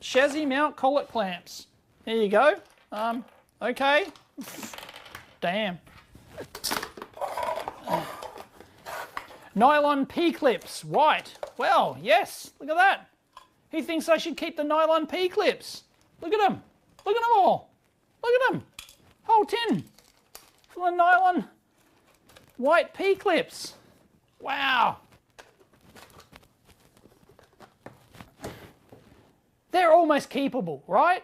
Chassis mount collet clamps. There you go. Okay. Damn. Nylon P-clips, white. Well, yes, look at that. He thinks I should keep the nylon P-clips. Look at them. Look at them all. Look at them. Whole tin full of nylon white P-clips. Wow. They're almost keepable, right?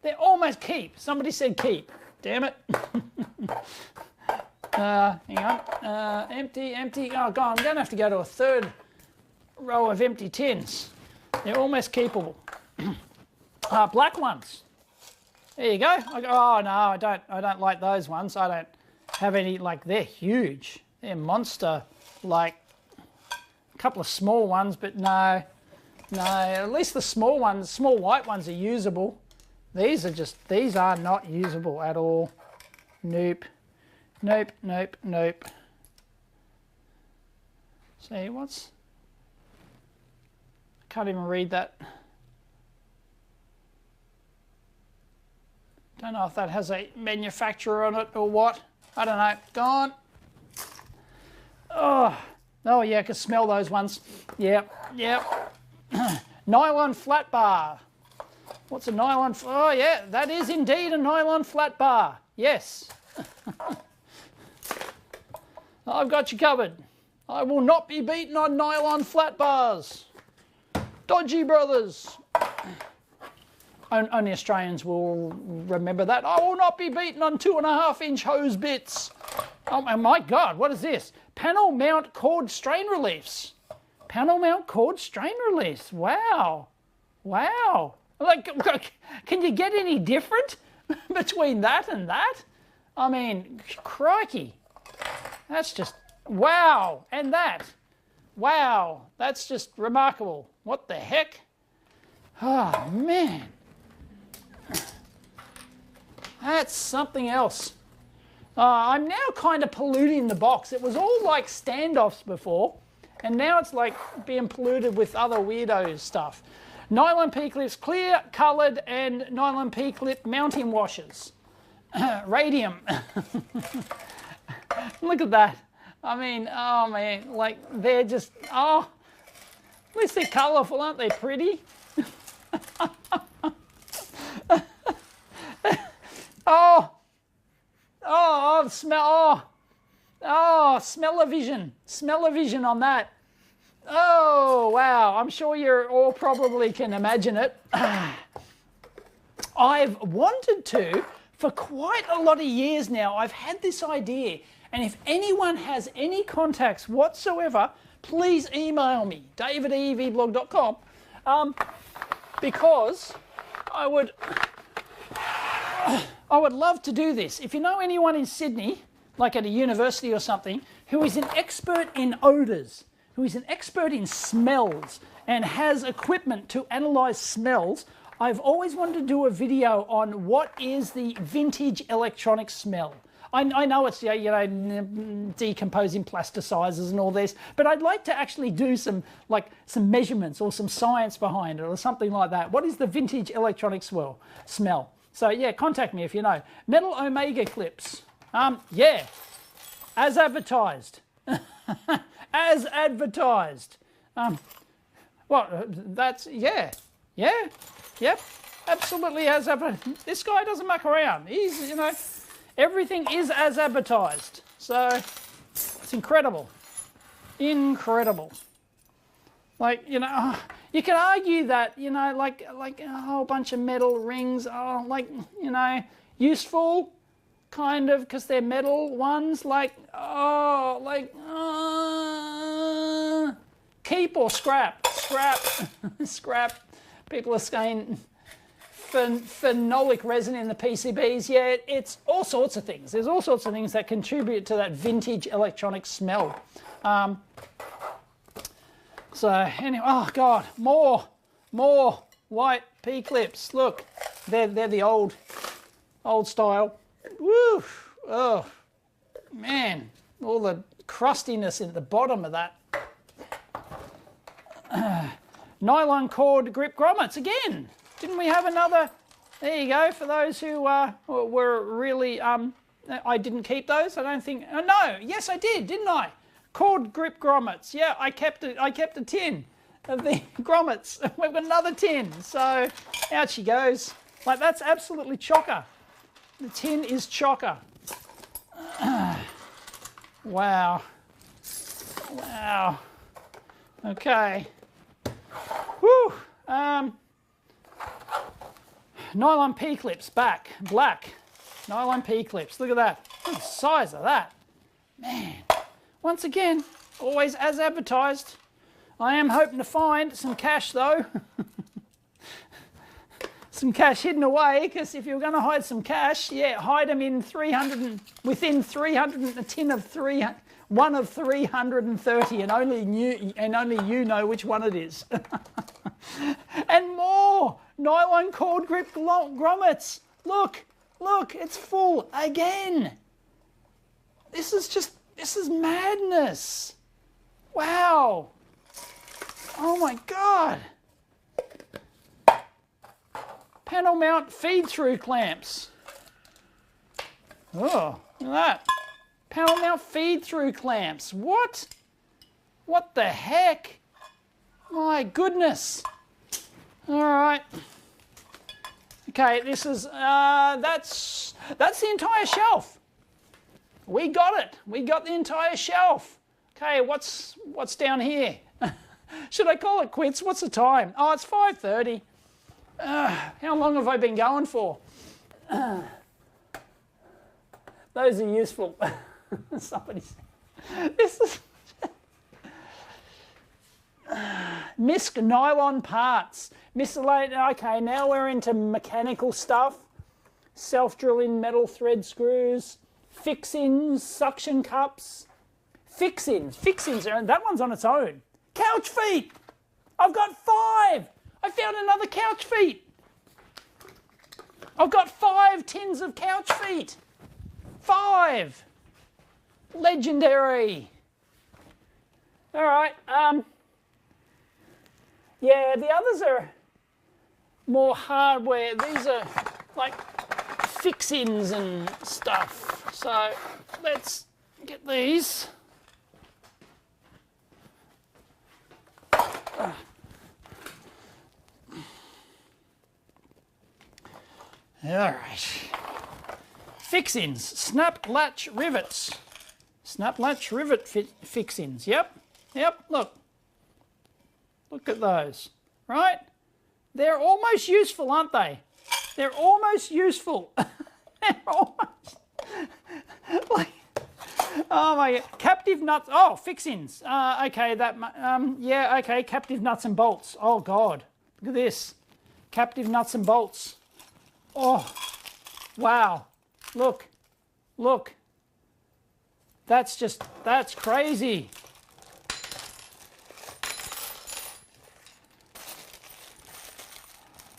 They're almost keep. Somebody said keep. Damn it. Hang on. Empty. Oh, God, I'm going to have to go to a third row of empty tins. They're almost keepable. Black ones. There you go. Oh, no, I don't like those ones. I don't have any, like, they're huge. They're monster, like, a couple of small ones, but no, at least the small ones, small white ones are usable. These are not usable at all. Nope. See, I can't even read that. Don't know if that has a manufacturer on it or what. I don't know. Gone. Oh yeah, I can smell those ones. Yep. Nylon flat bar. What's a nylon? Oh yeah, that is indeed a nylon flat bar. Yes. I've got you covered. I will not be beaten on nylon flat bars. Dodgy brothers. Only Australians will remember that. I will not be beaten on 2.5-inch hose bits. Oh my God, what is this? Panel mount cord strain reliefs. Panel mount cord strain reliefs. Wow. Wow. Like, can you get any different between that and that? I mean, crikey. That's just, wow. And that. Wow. That's just remarkable. What the heck? Oh, man. That's something else. I'm now kind of polluting the box. It was all like standoffs before, and now it's like being polluted with other weirdo stuff. Nylon P-clips, clear, coloured, and nylon P-clip mounting washers. Radium. Look at that. I mean, oh man, like they're just, oh, at least they're colourful, aren't they pretty? Smell-o-vision on that. Oh, wow. I'm sure you all probably can imagine it. I've wanted to for quite a lot of years now. I've had this idea, and if anyone has any contacts whatsoever, please email me, david@eevblog.com, because I would love to do this. If you know anyone in Sydney, like at a university or something, who is an expert in odours, who is an expert in smells, and has equipment to analyse smells, I've always wanted to do a video on what is the vintage electronic smell. I know it's, you know, decomposing plasticizers and all this, but I'd like to actually do some measurements or some science behind it or something like that. What is the vintage electronic smell? So yeah, contact me if you know. Metal Omega clips. Yeah, as advertised. As advertised. Well, that's, yeah, yep, absolutely as advertised. This guy doesn't muck around. He's, you know, everything is as advertised. So it's incredible. Incredible. Like, you know, you can argue that, you know, like a whole bunch of metal rings are, like, you know, useful, kind of, because they're metal ones, like, oh, like, keep or scrap? Scrap. Scrap. People are saying phenolic resin in the PCBs. Yeah, it's all sorts of things. There's all sorts of things that contribute to that vintage electronic smell. So anyway, oh God, more white P-clips. Look, they're the old style. Woo! Oh man, all the crustiness at the bottom of that. Nylon cord grip grommets again. Didn't we have another? There you go. For those who were really, I didn't keep those. I don't think. Oh, no, yes, I did, didn't I? Cord grip grommets. Yeah, I kept a tin of the grommets. We've got another tin. So out she goes. Like, that's absolutely chocker. The tin is chocker. Wow. Wow. Okay. Whew. Nylon P-clips back, black. Nylon P-clips. Look at that. Look at the size of that. Man. Once again, always as advertised. I am hoping to find some cash though. Some cash hidden away, because if you're going to hide some cash, yeah, hide them in within 300, a tin of one of 330, and only you know which one it is. And more nylon cord grip grommets. Look, it's full again. This is madness. Wow. Oh my God. Panel mount feed-through clamps. Oh, look at that. Panel mount feed-through clamps. What? What the heck? My goodness. All right. Okay, this is, that's the entire shelf. We got it. We got the entire shelf. Okay, what's down here? Should I call it quits? What's the time? Oh, it's 5:30. How long have I been going for? Those are useful. Somebody said, this is misc nylon parts. Miscellaneous. Okay, now we're into mechanical stuff. Self-drilling metal thread screws, fixings, suction cups. Fixings, that one's on its own. Couch feet. I've got 5. I found another couch feet. I've got 5 tins of couch feet. 5. Legendary. All right. Yeah, the others are more hardware. These are like fixings and stuff. So let's get these. All right. Fixings, snap latch rivets. Snap latch rivet fixings. Yep. Look at those. Right? They're almost useful, aren't they? They're almost useful. They're almost like, oh my God. Captive nuts. Oh, fixings. Okay, yeah. Okay, captive nuts and bolts. Oh God, look at this. Captive nuts and bolts. Oh, wow. Look. That's crazy.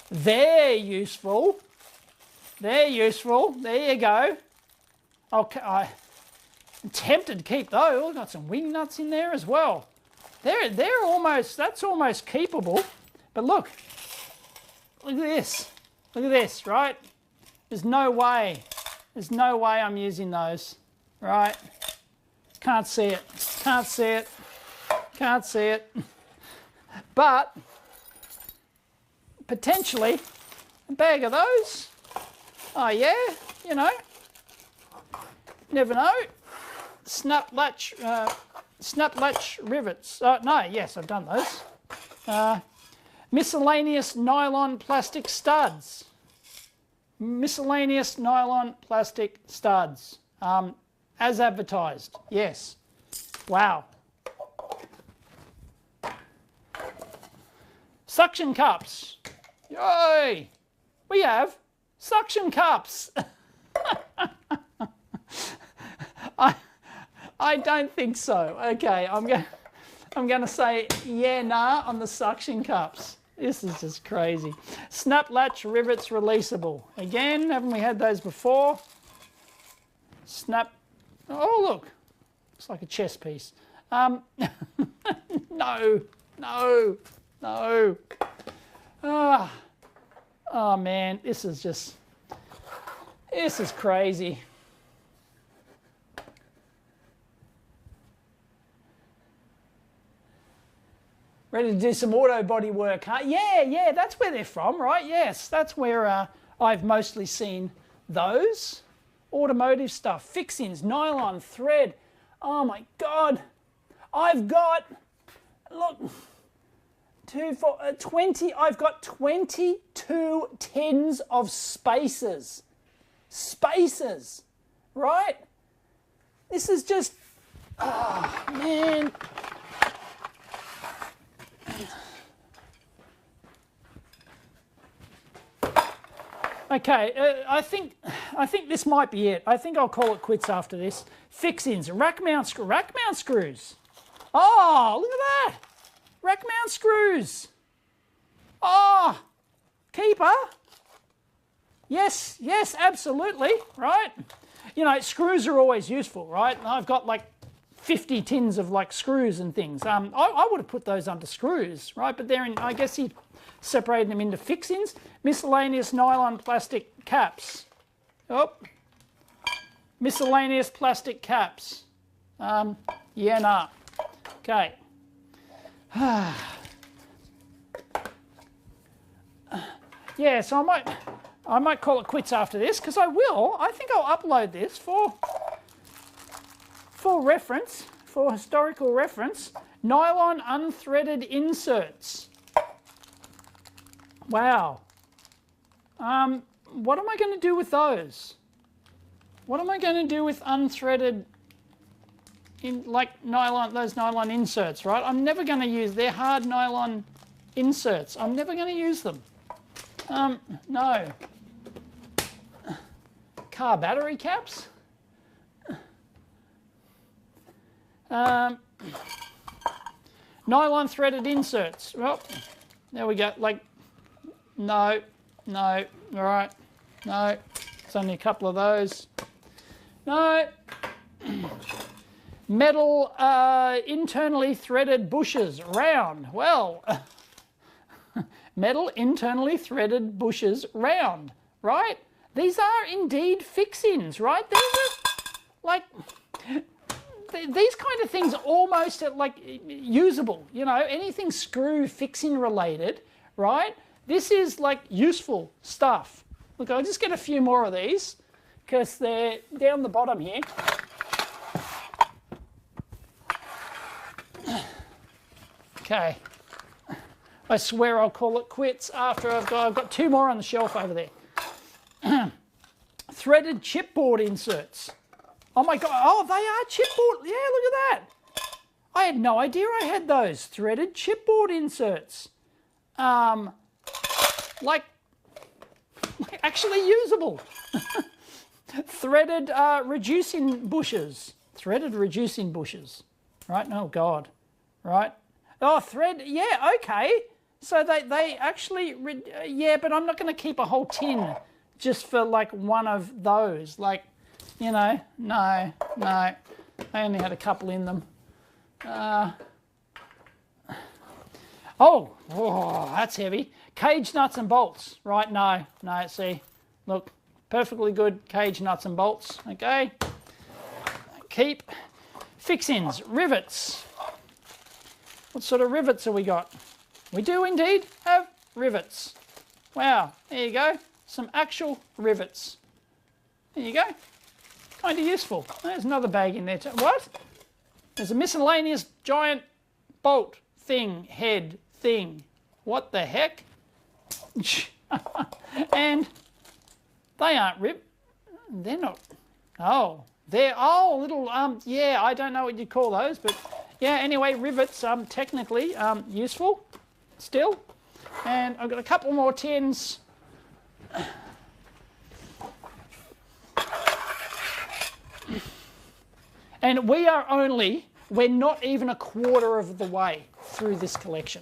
They're useful. There you go. Okay, I'm tempted to keep those. We've got some wing nuts in there as well. They're almost, that's almost keepable. But look at this. Look at this, right? There's no way I'm using those, right? Can't see it. But potentially a bag of those. Oh yeah, you know. Never know. Snap latch rivets. No, yes, I've done those. Miscellaneous nylon plastic studs. Miscellaneous nylon plastic studs. As advertised. Yes. Wow. Suction cups. Yay! We have suction cups. I don't think so. Okay, I'm going to say yeah, nah on the suction cups. This is just crazy. Snap latch rivets releasable. Again, haven't we had those before? Snap. Oh, look. Looks like a chess piece. No. Oh, man. This is crazy. Ready to do some auto body work, huh? Yeah, that's where they're from, right? Yes, that's where I've mostly seen those. Automotive stuff, fixings, nylon, thread. Oh my God. I've got, look, 20, I've got 22 tins of spacers. Spacers, right? This is just, oh man. Okay, I think this might be it. I think I'll call it quits after this. Fixings, rack mount screws. Oh, look at that. Rack mount screws. Oh, keeper. Yes, absolutely, right? You know, screws are always useful, right? I've got like 50 tins of like screws and things. I would have put those under screws, right? But they're in, I guess he separated them into fixings. Miscellaneous nylon plastic caps. Oh, miscellaneous plastic caps. Yeah, nah. Okay. Yeah, so I might call it quits after this because I will. I think I'll upload this for reference, for historical reference. Nylon unthreaded inserts. Wow. What am I going to do with those? What am I going to do with unthreaded, like nylon, those nylon inserts, right? I'm never going to use, they're hard nylon inserts. I'm never going to use them. No. Car battery caps? Nylon threaded inserts. Well, there we go. Like, no, all right, no. It's only a couple of those. No. Metal internally threaded bushes, round. Well, metal internally threaded bushes, round, right? These are indeed fix-ins, right? These are like, these kind of things are almost like usable, you know, anything screw fixing related, right? This is like useful stuff. Look, I'll just get a few more of these because they're down the bottom here. Okay. I swear I'll call it quits after I've got two more on the shelf over there. Threaded chipboard inserts. Oh my God, oh, they are chipboard, yeah, look at that. I had no idea I had those, threaded chipboard inserts. Like actually usable. Threaded reducing bushes. Threaded reducing bushes, right? Oh God, right? Oh, thread, yeah, okay. So they actually, yeah, but I'm not going to keep a whole tin just for like one of those. Like, you know, no. I only had a couple in them. Oh, that's heavy. Cage nuts and bolts, right? No, see, look, perfectly good cage nuts and bolts, okay. Keep. Fix-ins, rivets. What sort of rivets have we got? We do indeed have rivets. Wow, there you go. Some actual rivets. There you go. Kind of useful. There's another bag in there too. What? There's a miscellaneous giant bolt thing, head thing. What the heck? And they aren't they're not. Oh, they're little yeah, I don't know what you call those, but yeah, anyway, rivets technically useful still. And I've got a couple more tins. And we're not even a quarter of the way through this collection.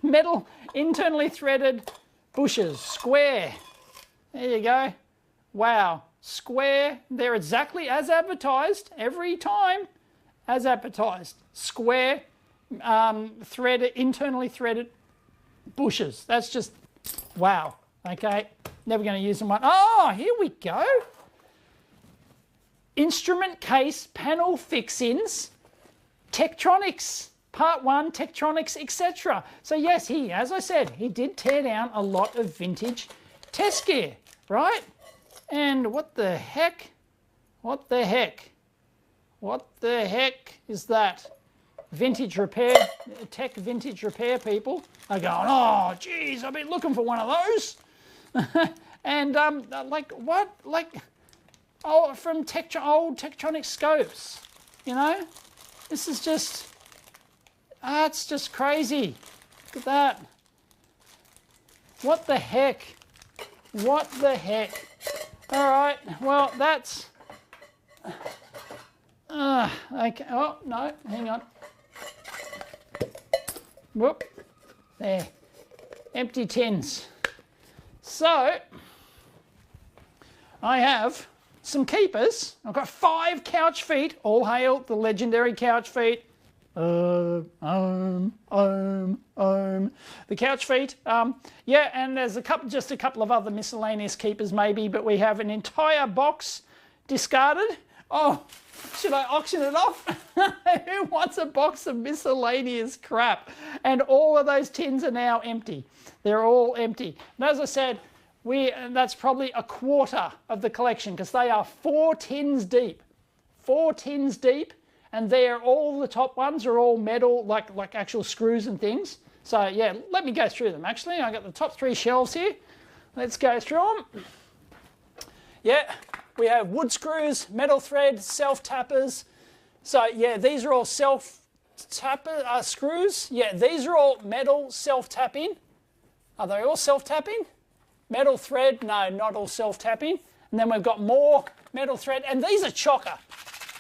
Metal internally threaded bushes, square. There you go. Wow, square. They're exactly as advertised every time, as advertised. Square, internally threaded bushes. That's just, wow. Okay, never going to use them. Oh, here we go. Instrument case panel fix-ins, Tektronix, part 1, Tektronix, etc. So yes, as I said, he did tear down a lot of vintage test gear, right? And what the heck? What the heck? What the heck is that? Vintage repair, tech vintage repair people are going, oh, geez, I've been looking for one of those. And like what? Like, oh, from old Tektronix scopes, you know? This is just, it's just crazy. Look at that. What the heck? What the heck? All right, well, that's, okay, oh, no, hang on. Whoop, there, empty tins. So, I have some keepers. I've got 5 couch feet. All hail the legendary couch feet. The couch feet. Yeah, and there's just a couple of other miscellaneous keepers maybe, but we have an entire box discarded. Oh, should I auction it off? Who wants a box of miscellaneous crap? And all of those tins are now empty. They're all empty. And as I said, that's probably a quarter of the collection because they are 4 tins deep. 4 tins deep, and they're all, the top ones are all metal, like actual screws and things. So yeah, let me go through them actually. I got the top 3 shelves here. let's go through them. Yeah, we have wood screws, metal thread, self-tappers. So yeah, these are all self-tapper screws. Yeah, these are all metal self-tapping. Are they all self-tapping? Metal thread, no, not all self-tapping. And then we've got more metal thread, and these are chocker.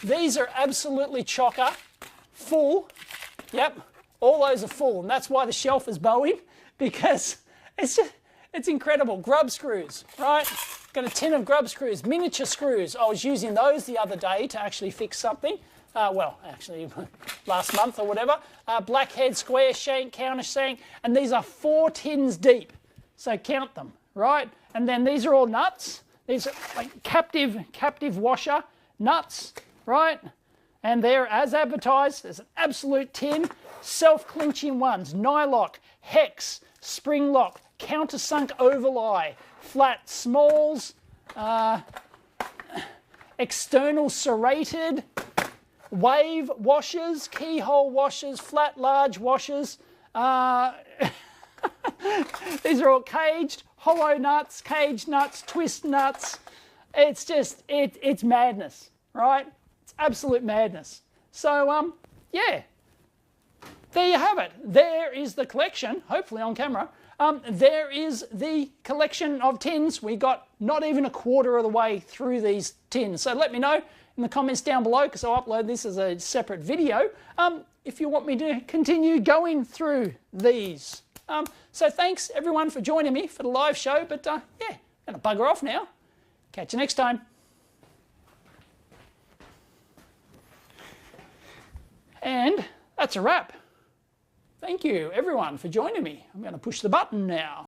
These are absolutely chocker, full. Yep, all those are full, and that's why the shelf is bowing, because it's incredible. Grub screws, right? Got a tin of grub screws, miniature screws. I was using those the other day to actually fix something. Well, actually last month or whatever. Blackhead, square shank, counter shank, and these are 4 tins deep. So count them, right? And then these are all nuts. These are like captive washer nuts, right? And they're as advertised. There's an absolute tin. Self-clinching ones, nylock, hex, spring lock, countersunk overlay, flat smalls, external serrated, wave washers, keyhole washers, flat large washers. These are all caged, hollow nuts, caged nuts, twist nuts. It's just, it's madness, right? It's absolute madness. So, yeah, there you have it. There is the collection, hopefully on camera. There is the collection of tins. We got not even a quarter of the way through these tins. So let me know in the comments down below, because I'll upload this as a separate video, if you want me to continue going through these. So thanks everyone for joining me for the live show, but yeah, I'm gonna bugger off now. Catch you next time. And that's a wrap. Thank you everyone for joining me. I'm gonna push the button now.